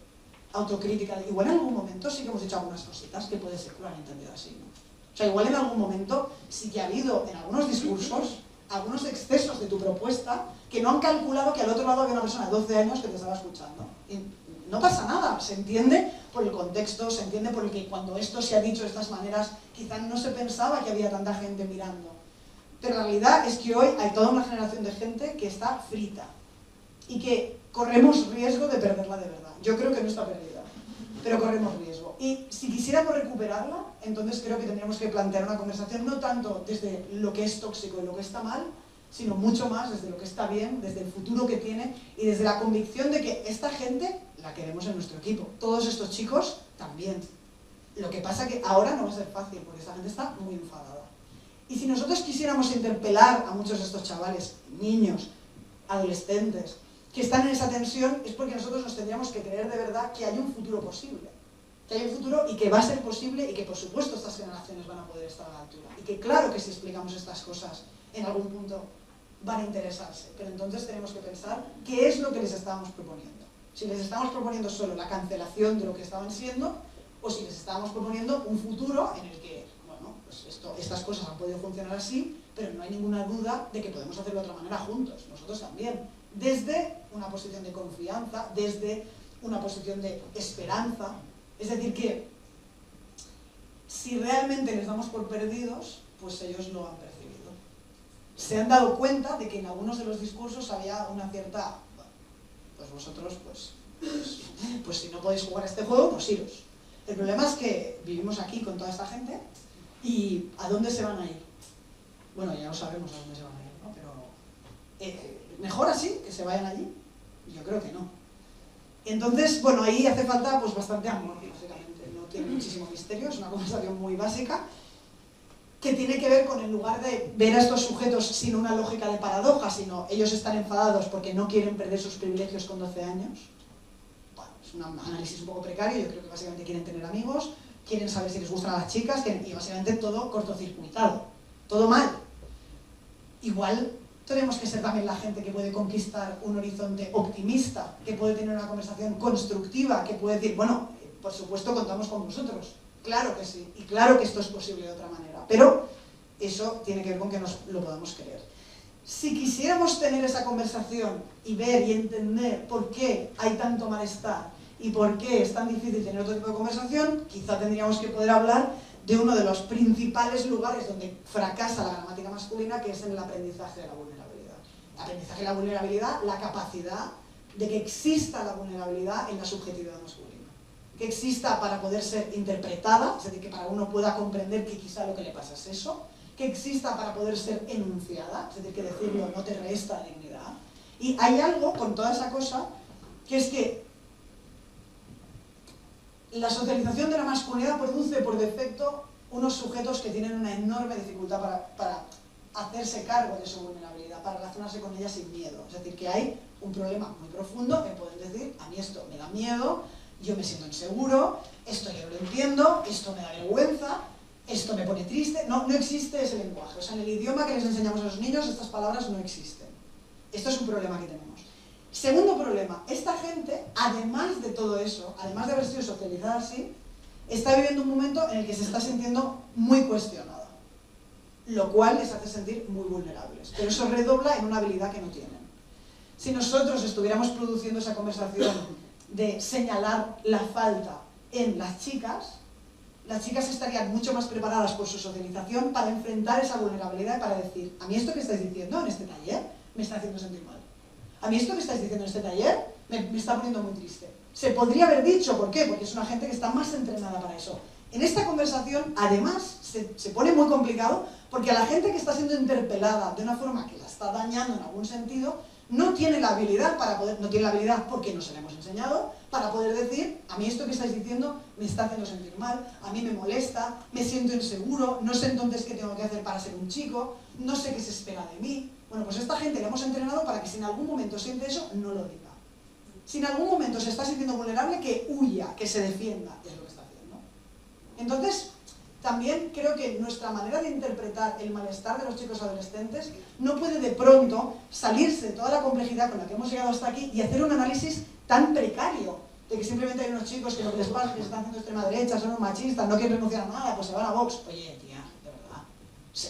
autocrítica, igual en algún momento sí que hemos dicho algunas cositas que puede ser que lo han entendido así, ¿no? O sea, igual en algún momento sí que ha habido en algunos discursos algunos excesos de tu propuesta que no han calculado que al otro lado había una persona de 12 años que te estaba escuchando. Y no pasa nada, se entiende por el contexto, se entiende por el que cuando esto se ha dicho de estas maneras quizás no se pensaba que había tanta gente mirando. Pero la realidad es que hoy hay toda una generación de gente que está frita y que corremos riesgo de perderla de verdad. Yo creo que no está perdida, pero corremos riesgo. Y si quisiéramos recuperarla, entonces creo que tendríamos que plantear una conversación no tanto desde lo que es tóxico y lo que está mal, sino mucho más desde lo que está bien, desde el futuro que tiene y desde la convicción de que esta gente la queremos en nuestro equipo. Todos estos chicos también. Lo que pasa que ahora no va a ser fácil porque esta gente está muy enfadada. Y si nosotros quisiéramos interpelar a muchos de estos chavales, niños, adolescentes, que están en esa tensión, es porque nosotros nos tendríamos que creer de verdad que hay un futuro posible. Que hay un futuro y que va a ser posible y que por supuesto estas generaciones van a poder estar a la altura. Y que claro que si explicamos estas cosas en algún punto van a interesarse. Pero entonces tenemos que pensar qué es lo que les estamos proponiendo. Si les estamos proponiendo solo la cancelación de lo que estaban siendo o si les estamos proponiendo un futuro en el que, bueno, pues estas cosas han podido funcionar así, pero no hay ninguna duda de que podemos hacerlo de otra manera juntos, nosotros también. Desde una posición de confianza, desde una posición de esperanza. Es decir que si realmente les damos por perdidos, pues ellos lo han percibido. Se han dado cuenta de que en algunos de los discursos había una cierta, bueno, pues vosotros, pues si no podéis jugar a este juego, pues iros. El problema es que vivimos aquí con toda esta gente y ¿a dónde se van a ir? Bueno, ya lo sabemos a dónde se van a ir, ¿no? Pero mejor así, que se vayan allí. Yo creo que no. Entonces, bueno, ahí hace falta pues bastante amor, básicamente. No tiene muchísimo misterio, es una conversación muy básica que tiene que ver con el lugar de ver a estos sujetos sin una lógica de paradoja, sino ellos están enfadados porque no quieren perder sus privilegios con 12 años. Bueno, es un análisis un poco precario, yo creo que básicamente quieren tener amigos, quieren saber si les gustan a las chicas, y básicamente todo cortocircuitado, todo mal. Igual tenemos que ser también la gente que puede conquistar un horizonte optimista, que puede tener una conversación constructiva, que puede decir, bueno, por supuesto contamos con vosotros, claro que sí, y claro que esto es posible de otra manera, pero eso tiene que ver con que nos lo podamos creer. Si quisiéramos tener esa conversación y ver y entender por qué hay tanto malestar y por qué es tan difícil tener otro tipo de conversación, quizá tendríamos que poder hablar de uno de los principales lugares donde fracasa la gramática masculina, que es en el aprendizaje de la vulnerabilidad. El aprendizaje de la vulnerabilidad, la capacidad de que exista la vulnerabilidad en la subjetividad masculina. Que exista para poder ser interpretada, es decir, que para uno pueda comprender que quizá lo que le pasa es eso, que exista para poder ser enunciada, es decir, que decirlo no te resta dignidad. Y hay algo con toda esa cosa, que es que la socialización de la masculinidad produce por defecto unos sujetos que tienen una enorme dificultad para hacerse cargo de su vulnerabilidad, para relacionarse con ella sin miedo. Es decir, que hay un problema muy profundo en poder decir, a mí esto me da miedo, yo me siento inseguro, esto yo no lo entiendo, esto me da vergüenza, esto me pone triste. No existe ese lenguaje. O sea, en el idioma que les enseñamos a los niños estas palabras no existen. Esto es un problema que tenemos. Segundo problema, esta gente, además de todo eso, además de haber sido socializada así, está viviendo un momento en el que se está sintiendo muy cuestionada, lo cual les hace sentir muy vulnerables. Pero eso redobla en una habilidad que no tienen. Si nosotros estuviéramos produciendo esa conversación de señalar la falta en las chicas estarían mucho más preparadas por su socialización para enfrentar esa vulnerabilidad y para decir, a mí esto que estáis diciendo en este taller me está haciendo sentir mal. A mí esto que estáis diciendo en este taller me está poniendo muy triste. Se podría haber dicho, ¿por qué? Porque es una gente que está más entrenada para eso. En esta conversación, además, se pone muy complicado porque a la gente que está siendo interpelada de una forma que la está dañando en algún sentido, no tiene la habilidad porque no se la hemos enseñado, para poder decir, a mí esto que estáis diciendo me está haciendo sentir mal, a mí me molesta, me siento inseguro, no sé entonces qué tengo que hacer para ser un chico, no sé qué se espera de mí. Bueno, pues a esta gente le hemos entrenado para que si en algún momento siente eso, no lo diga. Si en algún momento se está sintiendo vulnerable, que huya, que se defienda, es lo que está haciendo. Entonces, también creo que nuestra manera de interpretar el malestar de los chicos adolescentes no puede de pronto salirse de toda la complejidad con la que hemos llegado hasta aquí y hacer un análisis tan precario de que simplemente hay unos chicos que lo que les pasa es que se están haciendo extrema derecha, son machistas, no quieren renunciar a nada, pues se van a Vox. Oye, tía, de verdad,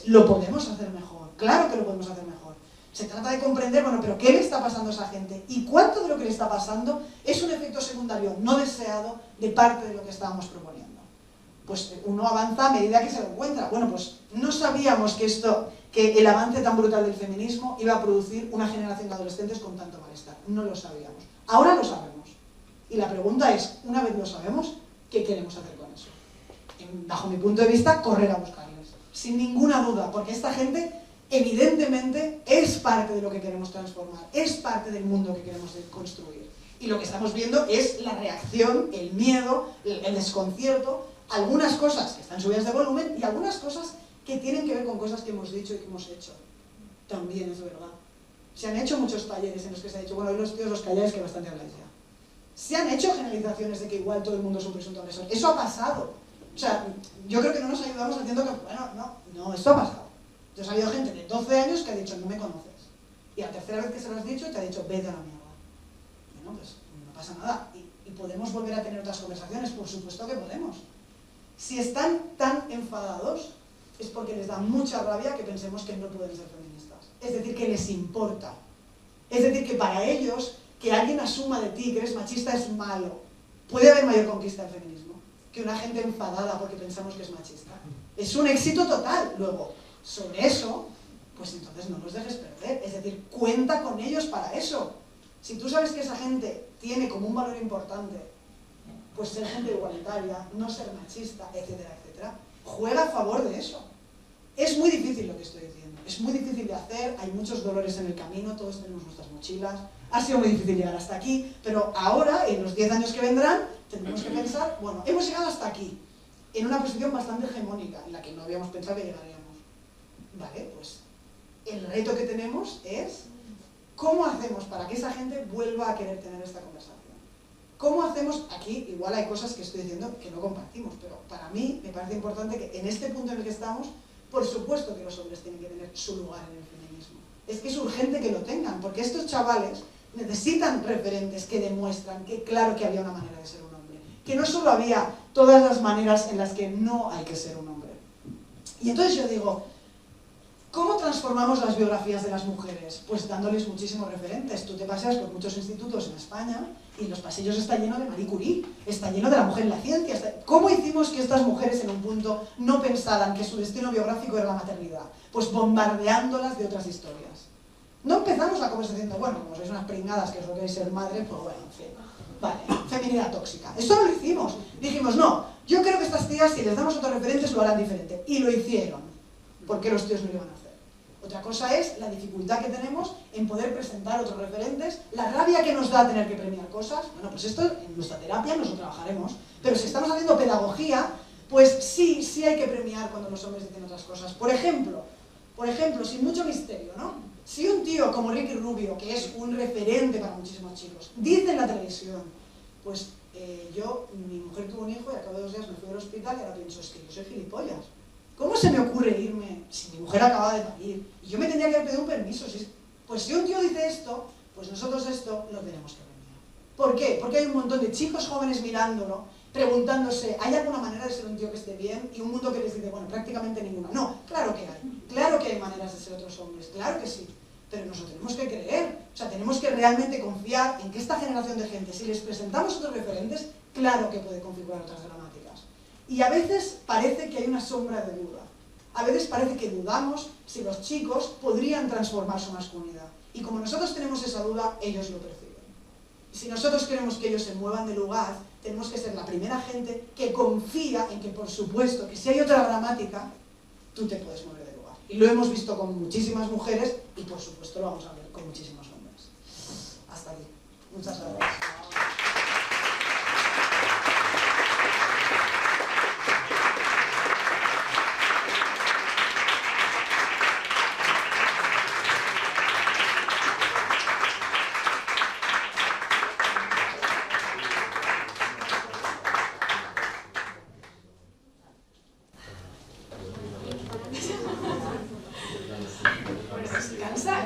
lo podemos hacer mejor, claro que lo podemos hacer mejor. Se trata de comprender, bueno, pero ¿qué le está pasando a esa gente? ¿Y cuánto de lo que le está pasando es un efecto secundario no deseado de parte de lo que estábamos proponiendo? Pues uno avanza a medida que se lo encuentra. Bueno, pues no sabíamos que el avance tan brutal del feminismo iba a producir una generación de adolescentes con tanto malestar. No lo sabíamos. Ahora lo sabemos. Y la pregunta es, una vez lo sabemos, ¿qué queremos hacer con eso? Bajo mi punto de vista, correr a buscarles. Sin ninguna duda, porque esta gente evidentemente es parte de lo que queremos transformar, es parte del mundo que queremos construir. Y lo que estamos viendo es la reacción, el miedo, el desconcierto, algunas cosas que están subidas de volumen y algunas cosas que tienen que ver con cosas que hemos dicho y que hemos hecho. También es verdad. Se han hecho muchos talleres en los que se ha dicho, bueno, hoy los tíos los calláis que bastante habláis ya. Se han hecho generalizaciones de que igual todo el mundo es un presunto agresor. Eso ha pasado. O sea, yo creo que no nos ayudamos haciendo que, bueno, no, esto ha pasado. Entonces ha habido gente de 12 años que ha dicho, no me conoces. Y la tercera vez que se lo has dicho te ha dicho, vete a la mierda. Bueno, pues no pasa nada. Y podemos volver a tener otras conversaciones, por supuesto que podemos. Si están tan enfadados, es porque les da mucha rabia que pensemos que no pueden ser feministas. Es decir, que les importa. Es decir, que para ellos, que alguien asuma de ti que eres machista es malo. Puede haber mayor conquista del feminismo que una gente enfadada porque pensamos que es machista. Es un éxito total. Luego, sobre eso, pues entonces no los dejes perder. Es decir, cuenta con ellos para eso. Si tú sabes que esa gente tiene como un valor importante, pues ser gente igualitaria, no ser machista, etcétera, etcétera, juega a favor de eso. Es muy difícil lo que estoy diciendo, es muy difícil de hacer, hay muchos dolores en el camino, todos tenemos nuestras mochilas, ha sido muy difícil llegar hasta aquí, pero ahora, en los 10 años que vendrán, tendremos que pensar, bueno, hemos llegado hasta aquí, en una posición bastante hegemónica, en la que no habíamos pensado que llegaríamos. Vale, pues el reto que tenemos es, ¿cómo hacemos para que esa gente vuelva a querer tener esta conversación? ¿Cómo hacemos? Aquí igual hay cosas que estoy diciendo que no compartimos, pero para mí me parece importante que en este punto en el que estamos, por supuesto que los hombres tienen que tener su lugar en el feminismo. Es que es urgente que lo tengan, porque estos chavales necesitan referentes que demuestran que claro que había una manera de ser un hombre, que no solo había todas las maneras en las que no hay que ser un hombre. Y entonces yo digo, ¿cómo transformamos las biografías de las mujeres? Pues dándoles muchísimos referentes. Tú te paseas por muchos institutos en España y los pasillos están llenos de Marie Curie, está lleno de la mujer en la ciencia. ¿Cómo hicimos que estas mujeres en un punto no pensaran que su destino biográfico era la maternidad? Pues bombardeándolas de otras historias. No empezamos la conversación de, bueno, como sois unas pringadas que os lo queréis ser madre, pues bueno, en fin. Vale, feminidad tóxica. Esto no lo hicimos. Dijimos, no, yo creo que estas tías, si les damos otros referentes, lo harán diferente. Y lo hicieron. ¿Por qué los tíos no lo iban a hacer? Otra cosa es la dificultad que tenemos en poder presentar otros referentes, la rabia que nos da tener que premiar cosas. Bueno, pues esto en nuestra terapia nos lo trabajaremos. Pero si estamos haciendo pedagogía, Pues sí hay que premiar cuando los hombres dicen otras cosas. Por ejemplo, sin mucho misterio, ¿no? Si un tío como Ricky Rubio, que es un referente para muchísimos chicos, dice en la televisión, pues mi mujer tuvo un hijo y al cabo de 2 días me fui al hospital y ahora pienso, es que yo soy gilipollas. ¿Cómo se me ocurre irme si mi mujer acaba de parir? Y yo me tendría que haber pedido un permiso. Pues si un tío dice esto, pues nosotros esto lo tenemos que premiar. ¿Por qué? Porque hay un montón de chicos jóvenes mirándolo, preguntándose, ¿hay alguna manera de ser un tío que esté bien? Y un mundo que les dice, bueno, prácticamente ninguna. No, claro que hay maneras de ser otros hombres, claro que sí. Pero nos lo tenemos que creer, o sea, tenemos que realmente confiar en que esta generación de gente, si les presentamos otros referentes, claro que puede configurar otras gramáticas. Y a veces parece que hay una sombra de duda. A veces parece que dudamos si los chicos podrían transformar su masculinidad. Y como nosotros tenemos esa duda, ellos lo perciben. Y si nosotros queremos que ellos se muevan de lugar, tenemos que ser la primera gente que confía en que, por supuesto, que si hay otra gramática, tú te puedes mover de lugar. Y lo hemos visto con muchísimas mujeres y, por supuesto, lo vamos a ver con muchísimos hombres. Hasta aquí. Muchas gracias.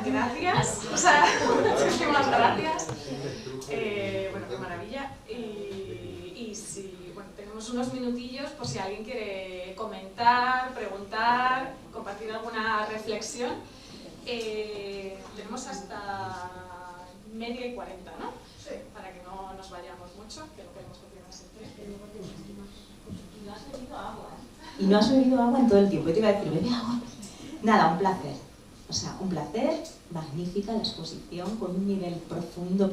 Gracias, o sea, muchísimas gracias. Bueno, qué maravilla. Y si, bueno, tenemos unos minutillos por si alguien quiere comentar, preguntar, compartir alguna reflexión. Tenemos hasta 1:40, ¿no? Sí. Para que no nos vayamos mucho, que no queremos continuar siempre. Y no has bebido agua. Y no has bebido agua en todo el tiempo. Yo te iba a decir, bebe agua. Nada, un placer. O sea, un placer, magnífica la exposición, con un nivel profundo,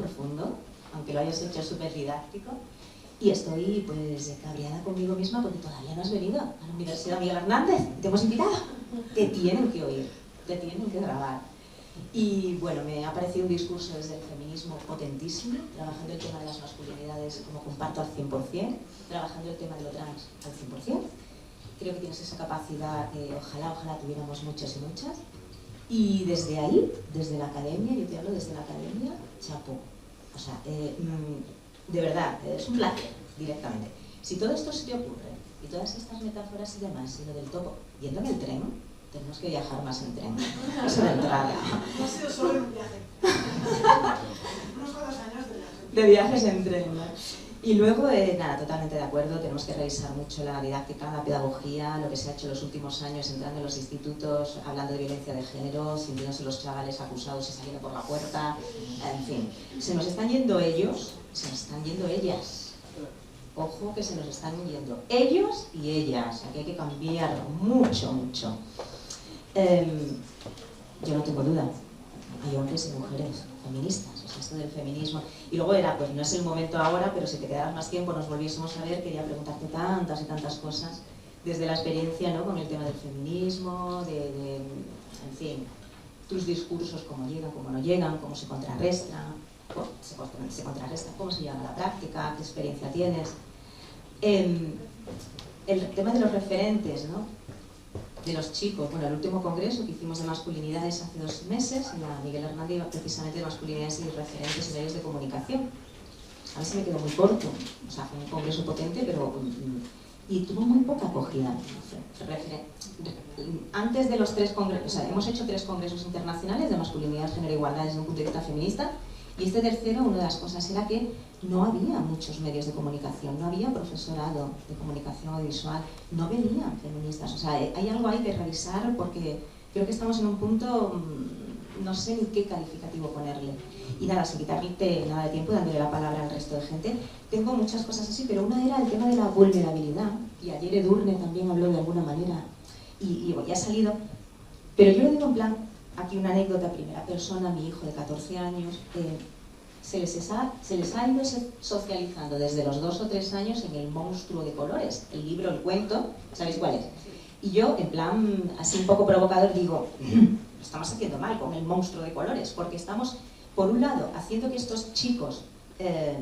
aunque lo hayas hecho súper didáctico. Y estoy, pues, cabreada conmigo misma porque todavía no has venido a la Universidad Miguel Hernández. Te hemos invitado. Te tienen que oír, te tienen que grabar. Y, bueno, me ha parecido un discurso desde el feminismo potentísimo, trabajando el tema de las masculinidades, como comparto al 100%, trabajando el tema de lo trans al 100%. Creo que tienes esa capacidad que ojalá tuviéramos muchos y muchas. Y desde ahí, desde la academia, yo te hablo desde la academia, chapó. O sea, de verdad, es un placer, directamente. Si todo esto se te ocurre, y todas estas metáforas y demás, y lo del topo, yendo en el tren, tenemos que viajar más en tren. Eso de entrada. No ha sido solo un viaje. Unos cuantos años de viaje. De viajes en tren, ¿no? Y luego, nada, totalmente de acuerdo, tenemos que revisar mucho la didáctica, la pedagogía, lo que se ha hecho en los últimos años, entrando en los institutos, hablando de violencia de género, sintiéndose los chavales acusados y saliendo por la puerta, en fin. Se nos están yendo ellos, se nos están yendo ellas. Ojo que se nos están yendo ellos y ellas, aquí hay que cambiar mucho. Yo no tengo duda, hay hombres y mujeres feministas, o sea, esto del feminismo. Y luego era, pues no es el momento ahora, pero si te quedaras más tiempo, nos volviésemos a ver, quería preguntarte tantas y tantas cosas desde la experiencia, ¿no?, con el tema del feminismo, en fin, tus discursos, cómo llegan, cómo no llegan, cómo se contrarrestan, cómo se llevan a la práctica, qué experiencia tienes. El tema de los referentes, ¿no?, de los chicos. Bueno, el último congreso que hicimos de masculinidades hace 2 meses, en la Miguel Hernández, iba precisamente de masculinidades y referentes en medios de comunicación. A mí se me quedó muy corto, o sea, fue un congreso potente, pero y tuvo muy poca acogida. Antes de los 3 congresos, o sea, hemos hecho 3 congresos internacionales de masculinidad, género e igualdad desde un punto de vista feminista, y este tercero, una de las cosas era que no había muchos medios de comunicación, no había profesorado de comunicación audiovisual, no venían feministas. O sea, hay algo ahí que revisar porque creo que estamos en un punto, no sé ni qué calificativo ponerle. Y nada, sin quitarte nada de tiempo, dándole la palabra al resto de gente, tengo muchas cosas así, pero una era el tema de la vulnerabilidad, y ayer Edurne también habló de alguna manera, y ya ha salido, pero yo lo digo en plan, aquí una anécdota, primera persona, mi hijo de 14 años, se les ha ido socializando desde los 2 o 3 años en El monstruo de colores, el libro, el cuento, ¿sabéis cuál es? Y yo, en plan, así un poco provocador, digo, lo estamos haciendo mal con El monstruo de colores, porque estamos, por un lado, haciendo que estos chicos,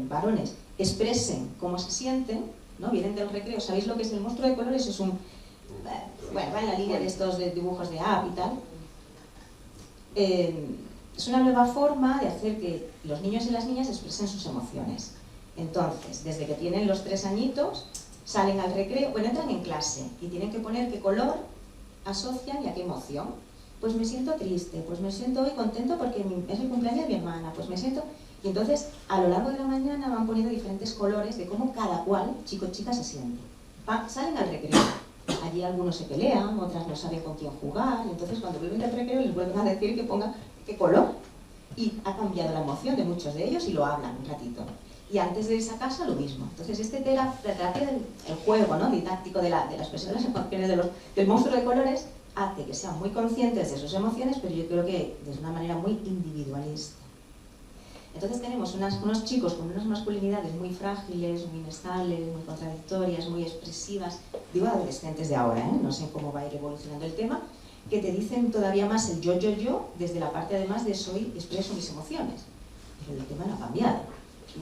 varones, expresen cómo se sienten, ¿no? Vienen del recreo. ¿Sabéis lo que es el monstruo de colores? Es un... Bueno, va en la línea de estos de dibujos de app y tal. Es una nueva forma de hacer que los niños y las niñas expresen sus emociones. Entonces, desde que tienen los 3 añitos, salen al recreo, bueno, entran en clase y tienen que poner qué color asocian y a qué emoción. Pues me siento triste, pues me siento hoy contento porque es el cumpleaños de mi hermana, pues me siento... Y entonces, a lo largo de la mañana van poniendo diferentes colores de cómo cada cual, chico o chica, se siente. Salen al recreo. Allí algunos se pelean, otras no saben con quién jugar, y entonces cuando vuelven del recreo les vuelven a decir que pongan qué color. Y ha cambiado la emoción de muchos de ellos y lo hablan un ratito. Y antes de irse a casa lo mismo. Entonces la terapia del juego, ¿no? Didáctico de las expresión de las emociones del monstruo de colores hace que sean muy conscientes de sus emociones, pero yo creo que de una manera muy individualista. Entonces tenemos unos chicos con unas masculinidades muy frágiles, muy inestables, muy contradictorias, muy expresivas, digo adolescentes de ahora, no sé cómo va a ir evolucionando el tema, que te dicen todavía más el yo, desde la parte además de soy, expreso mis emociones. Pero el tema no ha cambiado.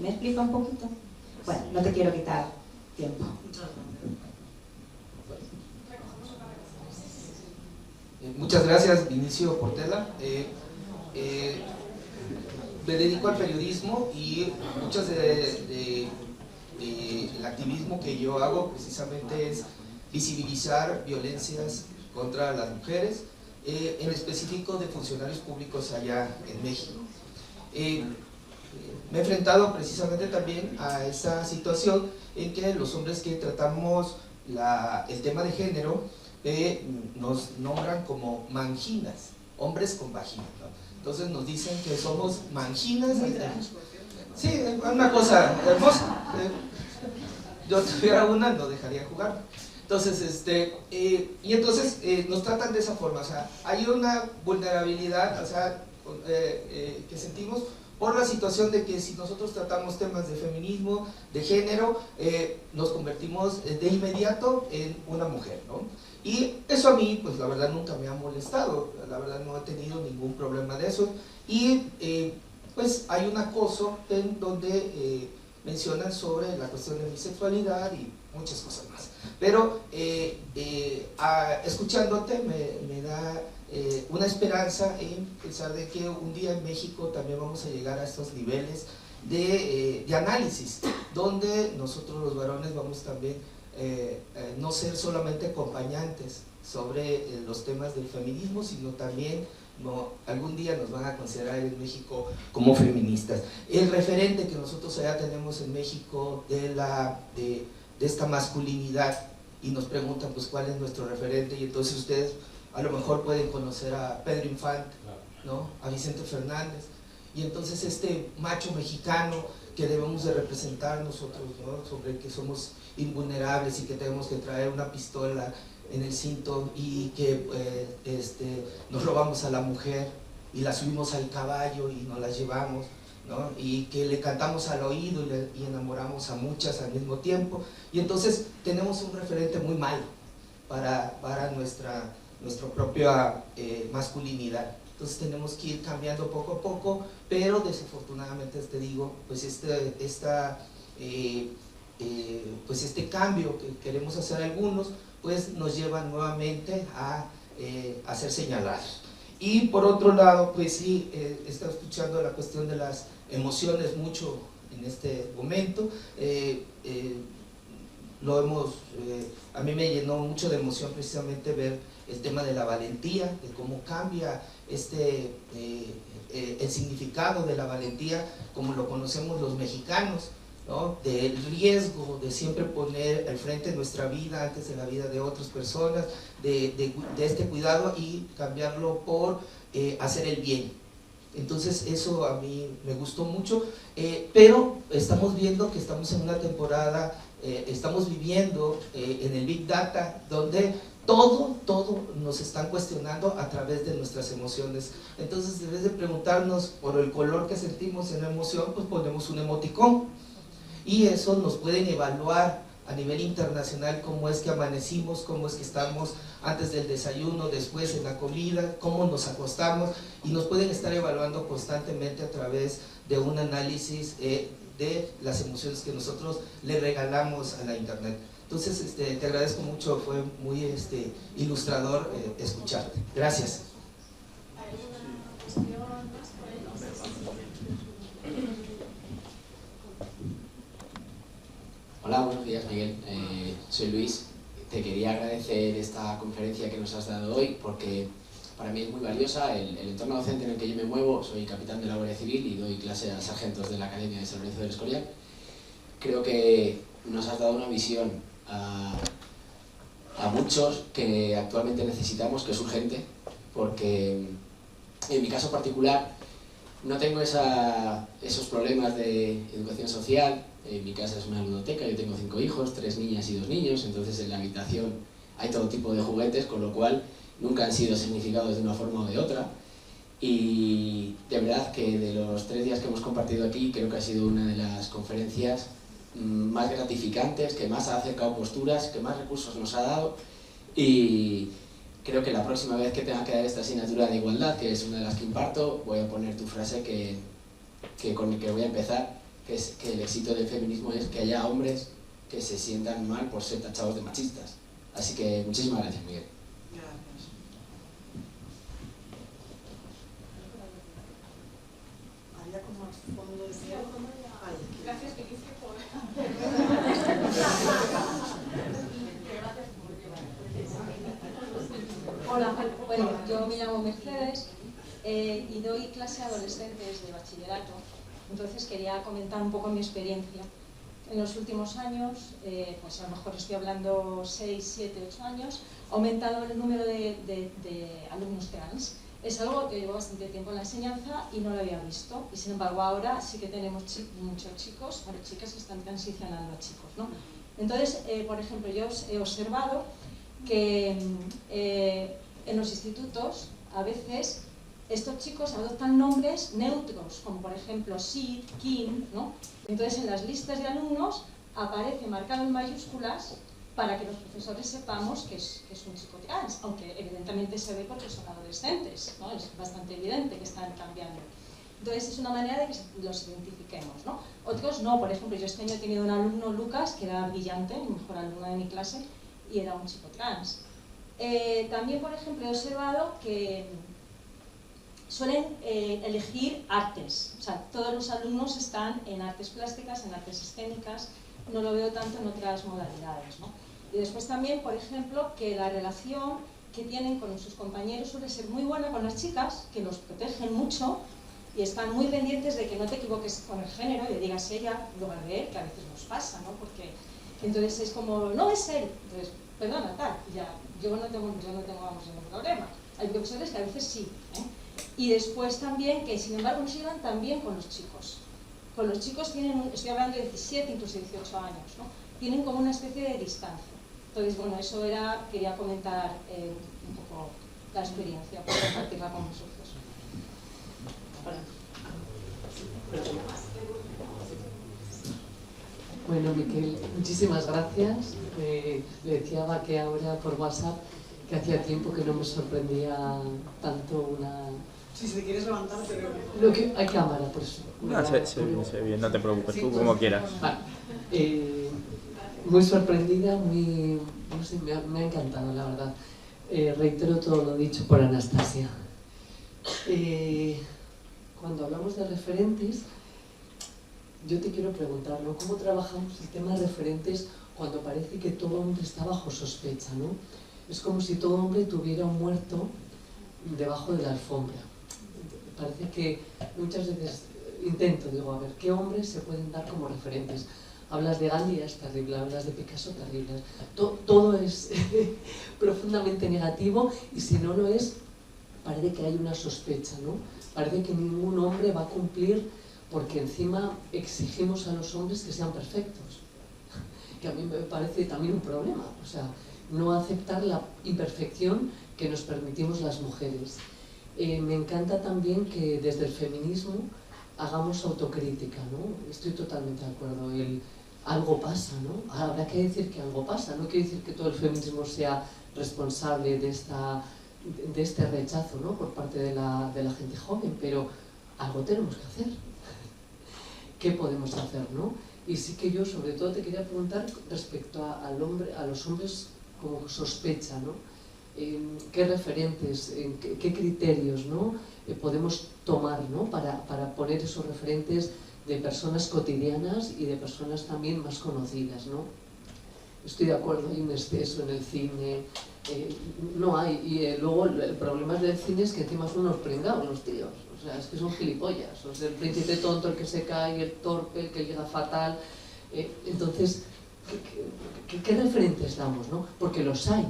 ¿Me explica un poquito? Bueno, no te quiero quitar tiempo. Muchas gracias, Vinicio Portela. Me dedico al periodismo y muchas el activismo que yo hago precisamente es visibilizar violencias contra las mujeres, en específico de funcionarios públicos allá en México. Me he enfrentado precisamente también a esa situación en que los hombres que tratamos el tema de género nos nombran como manginas, hombres con vagina, ¿no? Entonces nos dicen que somos manginas. Sí, una cosa hermosa. Yo tuviera una, no dejaría jugar. Entonces, y entonces nos tratan de esa forma, o sea, hay una vulnerabilidad, o sea, que sentimos por la situación de que si nosotros tratamos temas de feminismo, de género, nos convertimos de inmediato en una mujer, ¿no? Y eso a mí, pues la verdad nunca me ha molestado, la verdad no he tenido ningún problema de eso. Y pues hay un acoso en donde mencionan sobre la cuestión de mi sexualidad y muchas cosas más. Pero escuchándote me da una esperanza en pensar de que un día en México también vamos a llegar a estos niveles de análisis, donde nosotros los varones vamos también no ser solamente acompañantes sobre los temas del feminismo, sino también algún día nos van a considerar en México como feministas. El referente que nosotros allá tenemos en México de esta masculinidad, y nos preguntan pues cuál es nuestro referente, y entonces ustedes a lo mejor pueden conocer a Pedro Infante, ¿no? A Vicente Fernández, y entonces este macho mexicano que debemos de representar nosotros, ¿no? Sobre que somos invulnerables y que tenemos que traer una pistola en el cinto y que nos robamos a la mujer y la subimos al caballo y nos la llevamos, ¿no? Y que le cantamos al oído y enamoramos a muchas al mismo tiempo, y entonces tenemos un referente muy malo para nuestra propia masculinidad. Entonces tenemos que ir cambiando poco a poco, pero desafortunadamente te digo, pues este cambio que queremos hacer algunos, pues nos lleva nuevamente a ser señalados. Y por otro lado, pues sí, he estado escuchando la cuestión de las emociones mucho en este momento. A mí me llenó mucho de emoción precisamente ver el tema de la valentía, de cómo cambia el significado de la valentía como lo conocemos los mexicanos, ¿no? Del riesgo de siempre poner al frente nuestra vida antes de la vida de otras personas, de este cuidado y cambiarlo por hacer el bien. Entonces eso a mí me gustó mucho, pero estamos viendo que estamos en una temporada, estamos viviendo en el Big Data, donde todo nos están cuestionando a través de nuestras emociones. Entonces, en vez de preguntarnos por el color que sentimos en la emoción, pues ponemos un emoticón. Y eso nos pueden evaluar a nivel internacional cómo es que amanecimos, cómo es que estamos antes del desayuno, después en la comida, cómo nos acostamos, y nos pueden estar evaluando constantemente a través de un análisis de las emociones que nosotros le regalamos a la internet. Entonces, te agradezco mucho, fue muy ilustrador escucharte. Gracias. Hola, buenos días, Miguel. Soy Luis. Te quería agradecer esta conferencia que nos has dado hoy porque para mí es muy valiosa. El entorno docente en el que yo me muevo, soy capitán de la Guardia Civil y doy clase a sargentos de la Academia de San Lorenzo del Escorial. Creo que nos has dado una visión a muchos que actualmente necesitamos, que es urgente, porque en mi caso particular no tengo esos problemas de educación social. En mi casa es una ludoteca, yo tengo 5 hijos, 3 niñas y 2 niños, entonces en la habitación hay todo tipo de juguetes, con lo cual nunca han sido significados de una forma o de otra. Y de verdad que de los 3 días que hemos compartido aquí, creo que ha sido una de las conferencias más gratificantes, que más ha acercado posturas, que más recursos nos ha dado, y creo que la próxima vez que tenga que dar esta asignatura de igualdad, que es una de las que imparto, voy a poner tu frase con el que voy a empezar, que es que el éxito del feminismo es que haya hombres que se sientan mal por ser tachados de machistas. Así que muchísimas gracias, Miguel. Gracias. Había como fondo de cielo. Gracias, que quise por... Hola, bueno, yo me llamo Mercedes y doy clase a adolescentes de bachillerato. Entonces quería comentar un poco mi experiencia. En los últimos años, pues a lo mejor estoy hablando 6, 7, 8 años, ha aumentado el número de alumnos trans. Es algo que llevo bastante tiempo en la enseñanza y no lo había visto. Y sin embargo ahora sí que tenemos muchos chicos, bueno, chicas que están transicionando a chicos, ¿no? Entonces, por ejemplo, yo he observado que en los institutos a veces estos chicos adoptan nombres neutros, como por ejemplo Sid, Kim, ¿no? Entonces en las listas de alumnos aparece marcado en mayúsculas para que los profesores sepamos que es un chico trans, aunque evidentemente se ve porque son adolescentes, ¿no? Es bastante evidente que están cambiando. Entonces es una manera de que los identifiquemos, ¿no? Otros no, por ejemplo, yo este año he tenido un alumno, Lucas, que era brillante, el mejor alumno de mi clase, y era un chico trans. También, por ejemplo, he observado que suelen elegir artes, o sea, todos los alumnos están en artes plásticas, en artes escénicas, no lo veo tanto en otras modalidades, ¿no? Y después también, por ejemplo, que la relación que tienen con sus compañeros suele ser muy buena con las chicas, que los protegen mucho y están muy pendientes de que no te equivoques con el género y le digas ella en lugar de él, que a veces nos pasa, ¿no? Porque entonces es como, no es él, entonces, perdona, tal, ya, yo no tengo vamos, ningún problema. Hay profesores que a veces sí, ¿eh? Y después también que, sin embargo, no se llevan tan bien con los chicos. Con los chicos tienen, estoy hablando de 17, incluso 18 años, ¿no? Tienen como una especie de distancia. Entonces, bueno, eso quería comentar un poco la experiencia, para compartirla con vosotros. Bueno, Miquel, muchísimas gracias. Le decía a que ahora por WhatsApp que hacía tiempo que no me sorprendía tanto una... Si te quieres levantar, te veo. Lo que hay cámara, por eso. No, se bien, no te preocupes, tú como quieras. Vale. Muy sorprendida, muy... no sé, me ha encantado, la verdad. Reitero todo lo dicho por Anastasia. Cuando hablamos de referentes, yo te quiero preguntar, ¿no? ¿Cómo trabajamos el tema de referentes cuando parece que todo hombre está bajo sospecha, ¿no? Es como si todo hombre tuviera un muerto debajo de la alfombra. Parece que muchas veces digo, a ver, ¿qué hombres se pueden dar como referentes? Hablas de Gandhi, es terrible, hablas de Picasso, terrible. Todo es profundamente negativo y si no lo es, parece que hay una sospecha, ¿no? Parece que ningún hombre va a cumplir porque encima exigimos a los hombres que sean perfectos, que a mí me parece también un problema, o sea, no aceptar la imperfección que nos permitimos las mujeres. Me encanta también que desde el feminismo hagamos autocrítica, ¿no? Estoy totalmente de acuerdo, algo pasa, ¿no? Habrá que decir que algo pasa, no quiere decir que todo el feminismo sea responsable de este rechazo, ¿no? Por parte de la gente joven, pero algo tenemos que hacer. qué podemos hacer, ¿no? Y sí que yo sobre todo te quería preguntar respecto a los hombres como sospecha, ¿no? ¿Qué referentes, qué criterios, ¿no? Podemos tomar, ¿no? para poner esos referentes de personas cotidianas y de personas también más conocidas, ¿no? Estoy de acuerdo, hay un exceso en el cine, no hay, y luego el problema del cine es que encima son unos pringados los tíos, o sea, es que son gilipollas, o sea, el príncipe tonto, el que se cae, el torpe, el que llega fatal, entonces, ¿qué referentes damos, no? Porque los hay,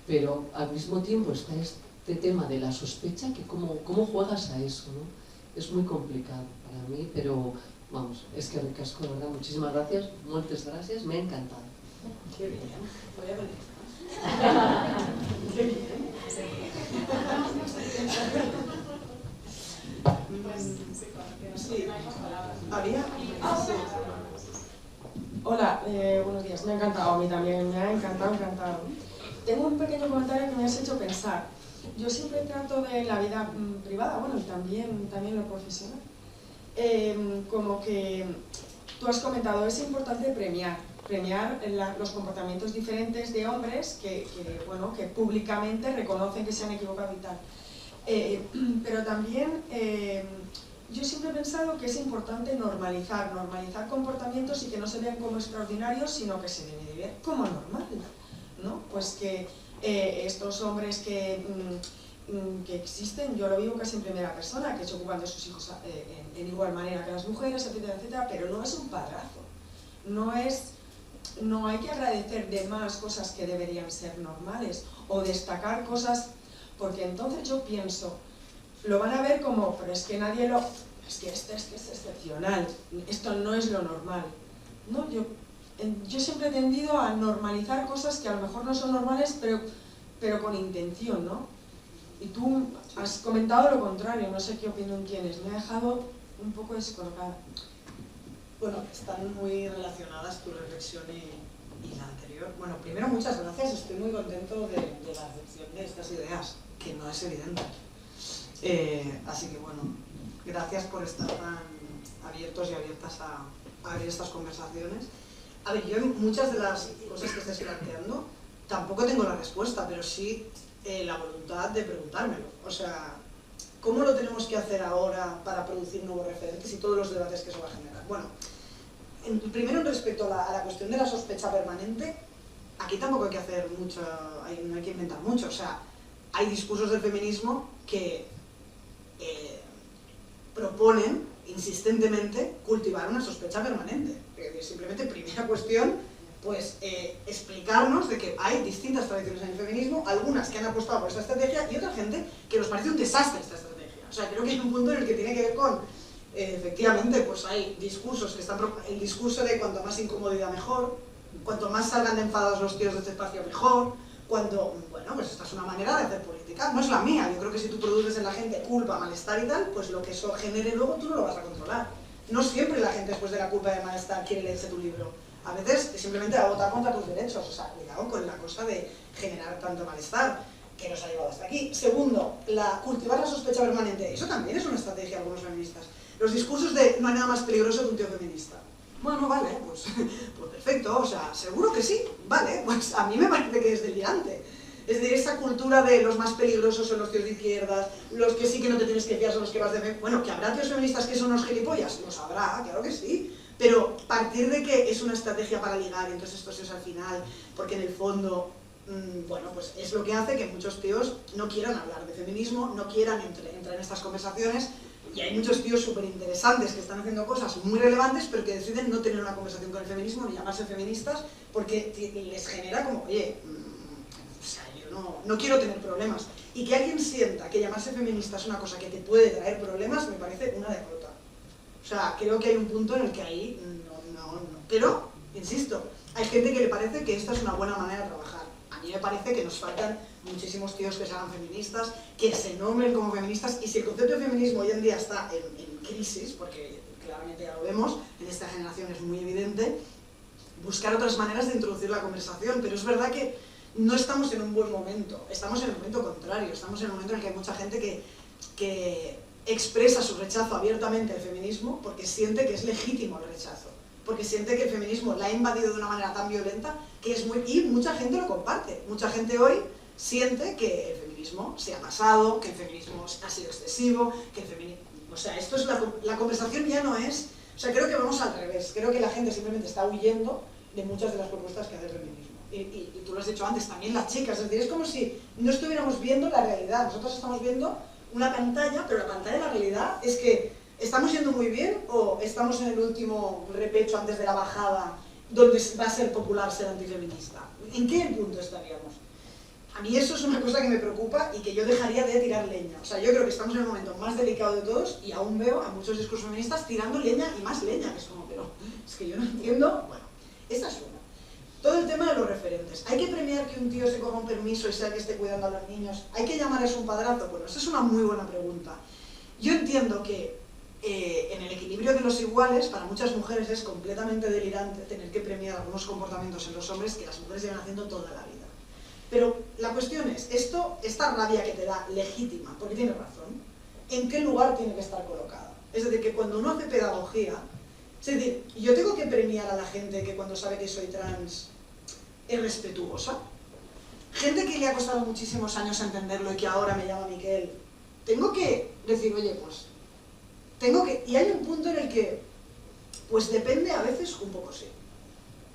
pero al mismo tiempo está este tema de la sospecha, que ¿cómo juegas a eso, no? Es muy complicado para mí, pero vamos, es que ricasco, de verdad, muchísimas gracias, muchas gracias, me ha encantado. Qué bien, voy a venir. Qué bien. Sí. ¿Había? Sí. Hola, buenos días, me ha encantado, a mí también me ha encantado. Tengo un pequeño comentario que me has hecho pensar. Yo siempre trato de la vida privada, bueno, y también lo profesional. Como que tú has comentado, es importante premiar los comportamientos diferentes de hombres que públicamente reconocen que se han equivocado y tal. Pero también yo siempre he pensado que es importante normalizar comportamientos y que no se vean como extraordinarios, sino que se debe ver como normal, ¿no? Pues que estos hombres que existen, yo lo vivo casi en primera persona, que se ocupan de sus hijos en igual manera que las mujeres, etcétera, etcétera, pero no es un padrazo, no hay que agradecer de más cosas que deberían ser normales o destacar cosas, porque entonces yo pienso, lo van a ver como, pero es que nadie lo... es que esto es excepcional, esto no es lo normal. No, yo siempre he tendido a normalizar cosas que a lo mejor no son normales, pero con intención, ¿no? Y tú has comentado lo contrario, no sé qué opinión tienes, me ha dejado un poco descolocada. Bueno, están muy relacionadas tu reflexión y la anterior. Bueno, primero muchas gracias, estoy muy contento de la recepción de estas ideas, que no es evidente. Así que bueno, gracias por estar tan abiertos y abiertas a abrir estas conversaciones. A ver, yo en muchas de las cosas que estés planteando tampoco tengo la respuesta, pero sí la voluntad de preguntármelo. O sea, ¿cómo lo tenemos que hacer ahora para producir nuevos referentes y todos los debates que eso va a generar? Bueno, primero respecto a la cuestión de la sospecha permanente, aquí tampoco hay que hacer mucho, no hay que inventar mucho. O sea, hay discursos del feminismo que proponen insistentemente cultivar una sospecha permanente. Simplemente, primera cuestión, pues explicarnos de que hay distintas tradiciones en el feminismo, algunas que han apostado por esta estrategia y otra gente que nos parece un desastre esta estrategia. O sea, creo que hay un punto en el que tiene que ver con, efectivamente, pues hay discursos que están... El discurso de cuanto más incomodidad mejor, cuanto más salgan de enfadados los tíos de este espacio mejor, cuando... Bueno, pues esta es una manera de hacer política, no es la mía. Yo creo que si tú produces en la gente culpa, malestar y tal, pues lo que eso genere luego tú no lo vas a controlar. No siempre la gente después de la culpa y del malestar quiere leerse tu libro. A veces simplemente va a votar contra tus derechos, o sea, cuidado con la cosa de generar tanto malestar que nos ha llevado hasta aquí. Segundo, cultivar la sospecha permanente, eso también es una estrategia de algunos feministas. Los discursos de no hay nada más peligroso que un tío feminista. Bueno, vale, pues perfecto, o sea, seguro que sí, vale, pues a mí me parece que es delirante. Es decir, esa cultura de los más peligrosos son los tíos de izquierdas, los que sí que no te tienes que fiar son los que vas de... Bueno, que habrá tíos feministas que son unos gilipollas, los habrá, claro que sí. Pero partir de que es una estrategia para ligar, y entonces esto es al final, porque en el fondo, bueno, pues es lo que hace que muchos tíos no quieran hablar de feminismo, no quieran entrar en estas conversaciones, y hay muchos tíos súper interesantes que están haciendo cosas muy relevantes, pero que deciden no tener una conversación con el feminismo, ni llamarse feministas, porque les genera como, oye, o sea, yo no quiero tener problemas. Y que alguien sienta que llamarse feminista es una cosa que te puede traer problemas, me parece una derrota. O sea, creo que hay un punto en el que ahí no. Pero, insisto, hay gente que le parece que esta es una buena manera de trabajar. A mí me parece que nos faltan muchísimos tíos que se hagan feministas, que se nombren como feministas, y si el concepto de feminismo hoy en día está en crisis, porque claramente ya lo vemos, en esta generación es muy evidente, buscar otras maneras de introducir la conversación, pero es verdad que no estamos en un buen momento, estamos en el momento contrario, estamos en el momento en el que hay mucha gente que expresa su rechazo abiertamente al feminismo porque siente que es legítimo el rechazo, porque siente que el feminismo la ha invadido de una manera tan violenta que es muy... Y mucha gente lo comparte. Mucha gente hoy siente que el feminismo se ha pasado, que el feminismo ha sido excesivo, que el feminismo... O sea, esto es la conversación ya no es... O sea, creo que vamos al revés. Creo que la gente simplemente está huyendo de muchas de las propuestas que hace el feminismo. Y tú lo has dicho antes, también las chicas. Es decir, es como si no estuviéramos viendo la realidad. Nosotros estamos viendo una pantalla, pero la pantalla de la realidad es que ¿estamos yendo muy bien o estamos en el último repecho antes de la bajada donde va a ser popular ser antifeminista? ¿En qué punto estaríamos? A mí eso es una cosa que me preocupa y que yo dejaría de tirar leña. O sea, yo creo que estamos en el momento más delicado de todos y aún veo a muchos discursos feministas tirando leña y más leña, que es como, pero es que yo no entiendo. Bueno, esta es una. Todo el tema de los referentes. ¿Hay que premiar que un tío se coja un permiso y sea el que esté cuidando a los niños? ¿Hay que llamar a eso un padrazo? Bueno, esa es una muy buena pregunta. Yo entiendo que en el equilibrio de los iguales, para muchas mujeres es completamente delirante tener que premiar algunos comportamientos en los hombres que las mujeres llevan haciendo toda la vida. Pero la cuestión es, esta rabia que te da legítima, porque tienes razón, ¿en qué lugar tiene que estar colocada? Es decir, que cuando uno hace pedagogía, es decir, yo tengo que premiar a la gente que cuando sabe que soy trans es respetuosa. Gente que le ha costado muchísimos años entenderlo y que ahora me llama Miquel, tengo que decir, oye, pues, y hay un punto en el que, pues depende a veces un poco sí.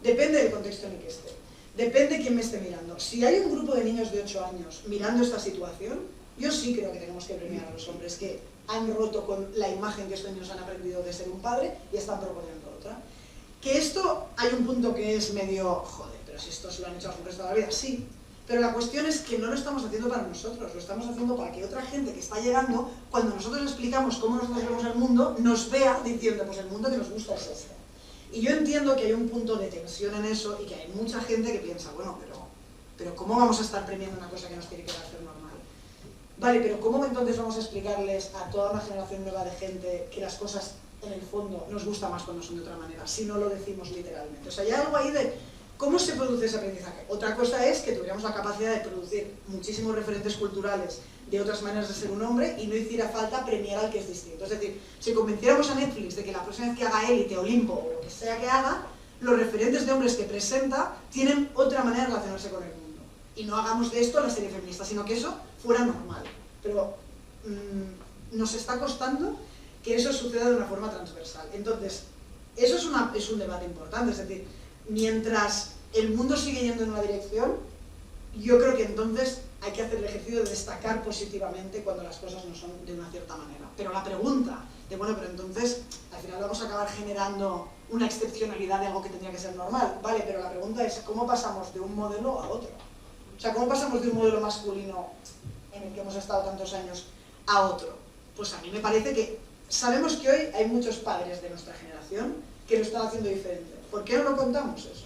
Depende del contexto en el que esté. Depende de quién me esté mirando. Si hay un grupo de niños de 8 años mirando esta situación, yo sí creo que tenemos que premiar a los hombres que han roto con la imagen que estos niños han aprendido de ser un padre y están proponiendo otra. Que esto, hay un punto que es medio, joder, pero si esto se lo han hecho a las mujeres toda la vida, sí. Pero la cuestión es que no lo estamos haciendo para nosotros, lo estamos haciendo para que otra gente que está llegando, cuando nosotros le explicamos cómo nosotros vemos el mundo, nos vea diciendo, pues el mundo que nos gusta es este. Y yo entiendo que hay un punto de tensión en eso y que hay mucha gente que piensa, bueno, pero ¿cómo vamos a estar premiando una cosa que nos tiene que hacer normal? Vale, pero ¿cómo entonces vamos a explicarles a toda una generación nueva de gente que las cosas en el fondo nos gustan más cuando son de otra manera, si no lo decimos literalmente? O sea, hay algo ahí de cómo se produce ese aprendizaje. Otra cosa es que tuviéramos la capacidad de producir muchísimos referentes culturales de otras maneras de ser un hombre y no hiciera falta premiar al que es distinto. Es decir, si convenciéramos a Netflix de que la próxima vez que haga Élite, Olimpo o lo que sea que haga, los referentes de hombres que presenta tienen otra manera de relacionarse con el mundo. Y no hagamos de esto la serie feminista, sino que eso fuera normal. Pero nos está costando que eso suceda de una forma transversal. Entonces, eso es un debate importante. Es decir, mientras el mundo sigue yendo en una dirección, yo creo que entonces hay que hacer el ejercicio de destacar positivamente cuando las cosas no son de una cierta manera. Pero la pregunta de, bueno, pero entonces al final vamos a acabar generando una excepcionalidad de algo que tendría que ser normal. Vale, pero la pregunta es, ¿cómo pasamos de un modelo a otro? O sea, ¿cómo pasamos de un modelo masculino en el que hemos estado tantos años a otro? Pues a mí me parece que sabemos que hoy hay muchos padres de nuestra generación que lo están haciendo diferente. ¿Por qué no lo contamos eso?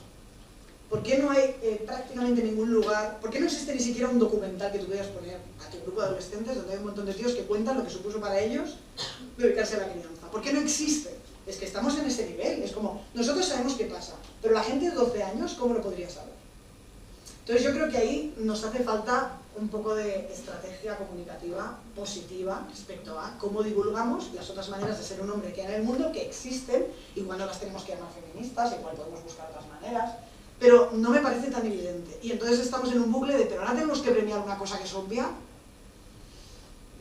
¿Por qué no hay prácticamente ningún lugar, por qué no existe ni siquiera un documental que tú puedas poner a tu grupo de adolescentes donde hay un montón de tíos que cuentan lo que supuso para ellos dedicarse a la crianza? ¿Por qué no existe? Es que estamos en ese nivel, es como, nosotros sabemos qué pasa, pero la gente de 12 años, ¿cómo lo podría saber? Entonces yo creo que ahí nos hace falta un poco de estrategia comunicativa positiva respecto a cómo divulgamos las otras maneras de ser un hombre que hay en el mundo, que existen, igual no las tenemos que llamar feministas, igual podemos buscar otras maneras, pero no me parece tan evidente. Y entonces estamos en un bucle de, pero ahora tenemos que premiar una cosa que es obvia.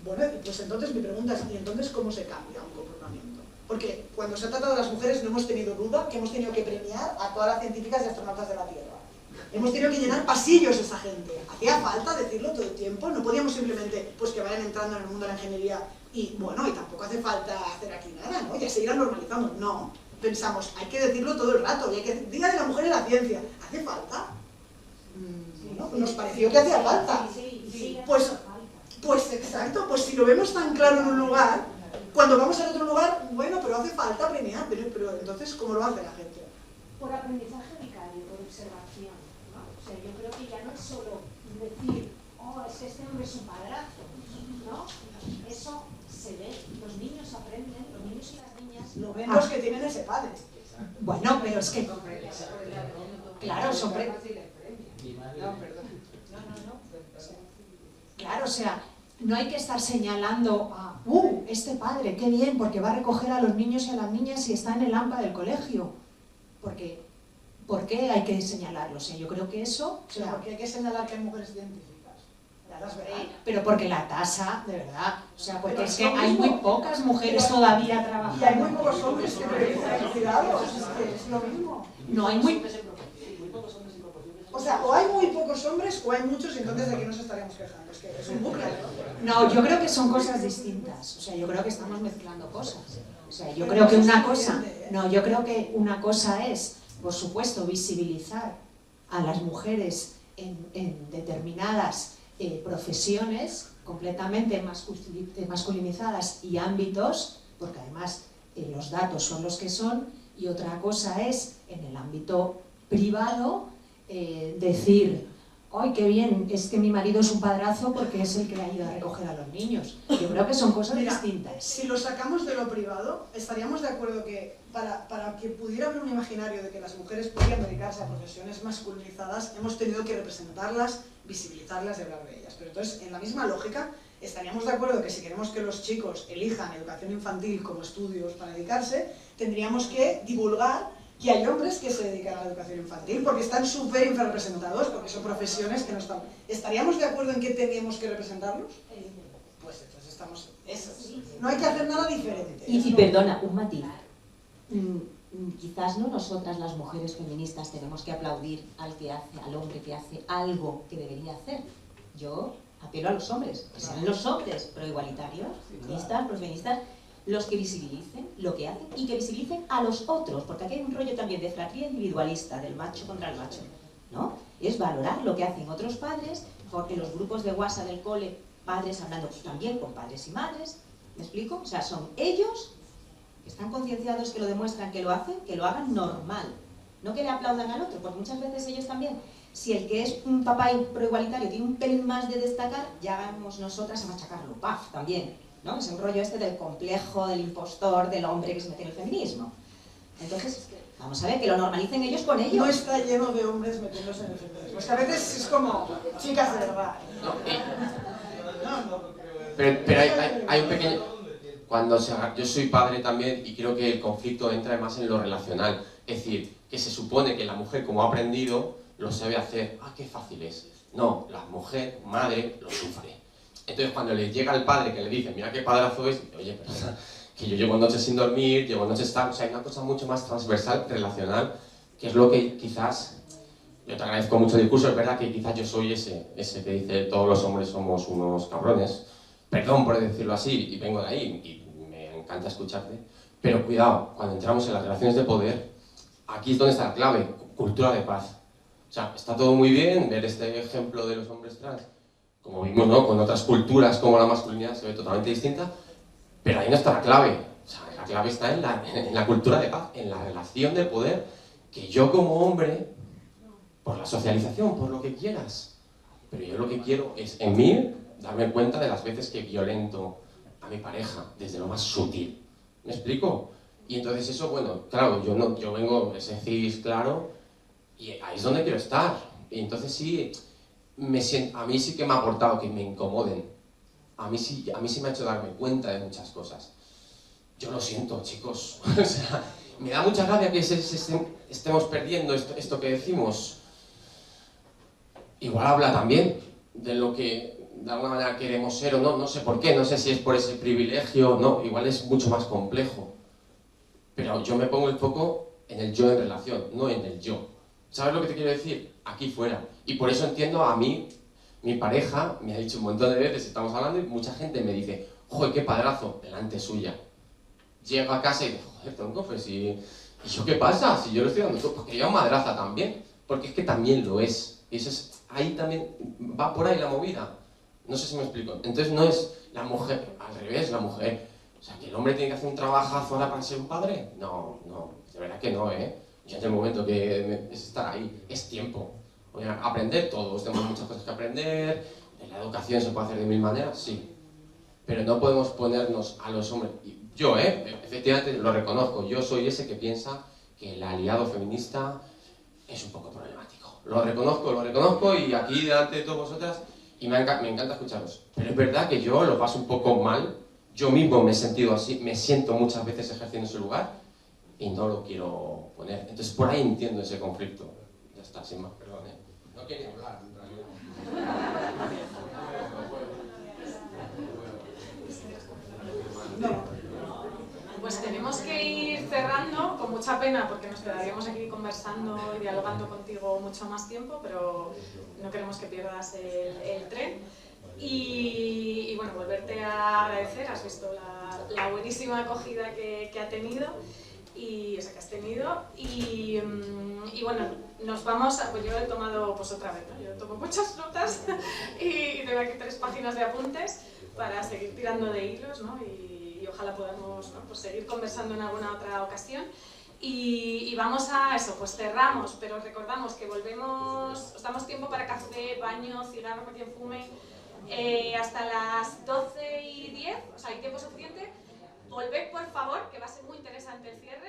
Bueno, pues entonces mi pregunta es, ¿y entonces cómo se cambia un comportamiento? Porque cuando se ha tratado de las mujeres no hemos tenido duda que hemos tenido que premiar a todas las científicas y astronautas de la Tierra. Hemos tenido que llenar pasillos esa gente. ¿Hacía falta decirlo todo el tiempo? No podíamos simplemente, pues que vayan entrando en el mundo de la ingeniería y, bueno, y tampoco hace falta hacer aquí nada, ¿no? Ya se irá normalizando. No. Pensamos, hay que decirlo todo el rato, y hay que decir, Día de la Mujer en la Ciencia. ¿Hace falta? No, nos pareció que hacía falta. Pues exacto, pues si lo vemos tan claro en un lugar, cuando vamos a otro lugar, bueno, pero hace falta premiar, pero entonces, ¿cómo lo hace la gente? Por aprendizaje vicario, por observación, ¿no? O sea, yo creo que ya no es solo decir, oh, es que este hombre es un padrazo, ¿no? Eso se ve, los niños aprenden, los niños y las niñas... Lo ven los que tienen ese padre. Bueno, pero es que... Claro, Claro, o sea, no hay que estar señalando a, este padre, qué bien, porque va a recoger a los niños y a las niñas y está en el AMPA del colegio. Porque, ¿por qué hay que señalarlo? O sea, yo creo que eso... O sea, porque hay que señalar que hay mujeres científicas. Ya las verás. Pero porque la tasa, de verdad, o sea, porque Pero es que hay muy pocas mujeres todavía trabajando. Y hay muy pocos hombres que priorizan cuidados, es que es lo mismo. No hay muy... O sea, o hay muy pocos hombres o hay muchos y entonces de aquí nos estaríamos quejando. Es que es un bucle. No, yo creo que son cosas distintas. O sea, yo creo que estamos mezclando cosas. O sea, yo creo que una cosa... No, yo creo que una cosa es, por supuesto, visibilizar a las mujeres en determinadas profesiones completamente masculinizadas y ámbitos, porque además los datos son los que son, y otra cosa es, en el ámbito privado, decir, ¡ay, qué bien! Es que mi marido es un padrazo porque es el que le ayuda a recoger a los niños. Yo creo que son cosas distintas. Si lo sacamos de lo privado, estaríamos de acuerdo que para que pudiera haber un imaginario de que las mujeres podían dedicarse a profesiones masculinizadas, hemos tenido que representarlas, visibilizarlas y hablar de ellas. Pero entonces, en la misma lógica, estaríamos de acuerdo que si queremos que los chicos elijan educación infantil como estudios para dedicarse, tendríamos que divulgar que hay hombres que se dedican a la educación infantil porque están súper infrarrepresentados, porque son profesiones que no están... ¿Estaríamos de acuerdo en que teníamos que representarlos? Pues entonces estamos... Eso. No hay que hacer nada diferente. Y perdona, un matiz. Quizás no nosotras las mujeres feministas tenemos que aplaudir al hombre que hace algo que debería hacer. Yo apelo a los hombres, que sean los hombres pro-igualitarios, feministas, pro-feministas, los que visibilicen lo que hacen y que visibilicen a los otros, porque aquí hay un rollo también de fratría individualista, del macho contra el macho, ¿no? Es valorar lo que hacen otros padres, porque los grupos de WhatsApp del cole, padres hablando también con padres y madres, ¿me explico? O sea, son ellos que están concienciados, que lo demuestran, que lo hacen, que lo hagan normal, no que le aplaudan al otro, porque muchas veces ellos también, si el que es un papá pro-igualitario tiene un pelín más de destacar, ya vamos nosotras a machacarlo, ¡paf!, también. ¿No? Es el rollo este del complejo, del impostor, del hombre que se mete en el feminismo. Entonces, vamos a ver, que lo normalicen ellos con ellos. No está lleno de hombres metiéndose en el feminismo. Es que a veces es como chicas de verdad. Pero hay un pequeño... Yo soy padre también y creo que el conflicto entra más en lo relacional. Es decir, que se supone que la mujer, como ha aprendido, lo sabe hacer. ¡Ah, qué fácil es! No, la mujer, madre, lo sufre. Entonces cuando le llega al padre que le dice, mira qué padrazo es, oye, perdona, que yo llevo noches sin dormir, llevo noches tal, o sea, hay una cosa mucho más transversal, relacional, que es lo que quizás, yo te agradezco mucho el discurso, es verdad que quizás yo soy ese que dice todos los hombres somos unos cabrones, perdón por decirlo así, y vengo de ahí, y me encanta escucharte, pero cuidado, cuando entramos en las relaciones de poder, aquí es donde está la clave, cultura de paz. O sea, está todo muy bien ver este ejemplo de los hombres trans, como vimos, ¿no? Con otras culturas como la masculinidad se ve totalmente distinta, pero ahí no está la clave. O sea, la clave está en la cultura de paz, en la relación de poder, que yo como hombre, por la socialización, por lo que quieras, pero yo lo que quiero es, en mí, darme cuenta de las veces que violento a mi pareja, desde lo más sutil. ¿Me explico? Y entonces eso, bueno, claro, yo vengo, ese cis claro, y ahí es donde quiero estar. Y entonces sí... a mí sí que me ha aportado que me incomoden. A mí sí me ha hecho darme cuenta de muchas cosas. Yo lo siento, chicos. O sea, me da mucha rabia que estemos perdiendo esto que decimos. Igual habla también de lo que de alguna manera queremos ser o no sé por qué, no sé si es por ese privilegio, no, igual es mucho más complejo. Pero yo me pongo el foco en el yo en relación, no en el yo. ¿Sabes lo que te quiero decir? Aquí fuera. Y por eso entiendo a mí, mi pareja me ha dicho un montón de veces, estamos hablando y mucha gente me dice, joder, qué padrazo, delante suya. Llego a casa y digo, joder, tronco, pues ¿y yo qué pasa? Si yo lo estoy dando todo, porque yo madraza también, porque es que también lo es. Y eso es, ahí también va por ahí la movida. No sé si me explico. Entonces no es la mujer, al revés, la mujer. O sea, que el hombre tiene que hacer un trabajazo ahora para ser un padre. No, de verdad que no, ¿eh? Ya en el momento que es estar ahí, es tiempo. O sea, aprender todos, tenemos muchas cosas que aprender, en la educación se puede hacer de mil maneras, sí. Pero no podemos ponernos a los hombres. Yo, efectivamente lo reconozco, yo soy ese que piensa que el aliado feminista es un poco problemático. Lo reconozco y aquí delante de todos vosotras y me encanta escucharos. Pero es verdad que yo lo paso un poco mal, yo mismo me he sentido así, me siento muchas veces ejerciendo ese lugar y no lo quiero poner. Entonces por ahí entiendo ese conflicto. Ya está, sin más, perdón. No quería hablar, en realidad. Pues tenemos que ir cerrando, con mucha pena, porque nos quedaríamos aquí conversando y dialogando contigo mucho más tiempo, pero no queremos que pierdas el tren. Y bueno, volverte a agradecer, has visto la buenísima acogida que ha tenido, y, o sea, que has tenido, y bueno, nos vamos a, pues yo he tomado, pues otra vez, ¿no? Yo tomo muchas notas y tengo aquí 3 páginas de apuntes para seguir tirando de hilos, ¿no? Y ojalá podamos, ¿no? Pues seguir conversando en alguna otra ocasión. Y vamos a eso, pues cerramos, pero recordamos que volvemos, os damos tiempo para café, baño, cigarro para quien fume, hasta las 12:10, o sea, hay tiempo suficiente. Volved por favor, que va a ser muy interesante el cierre.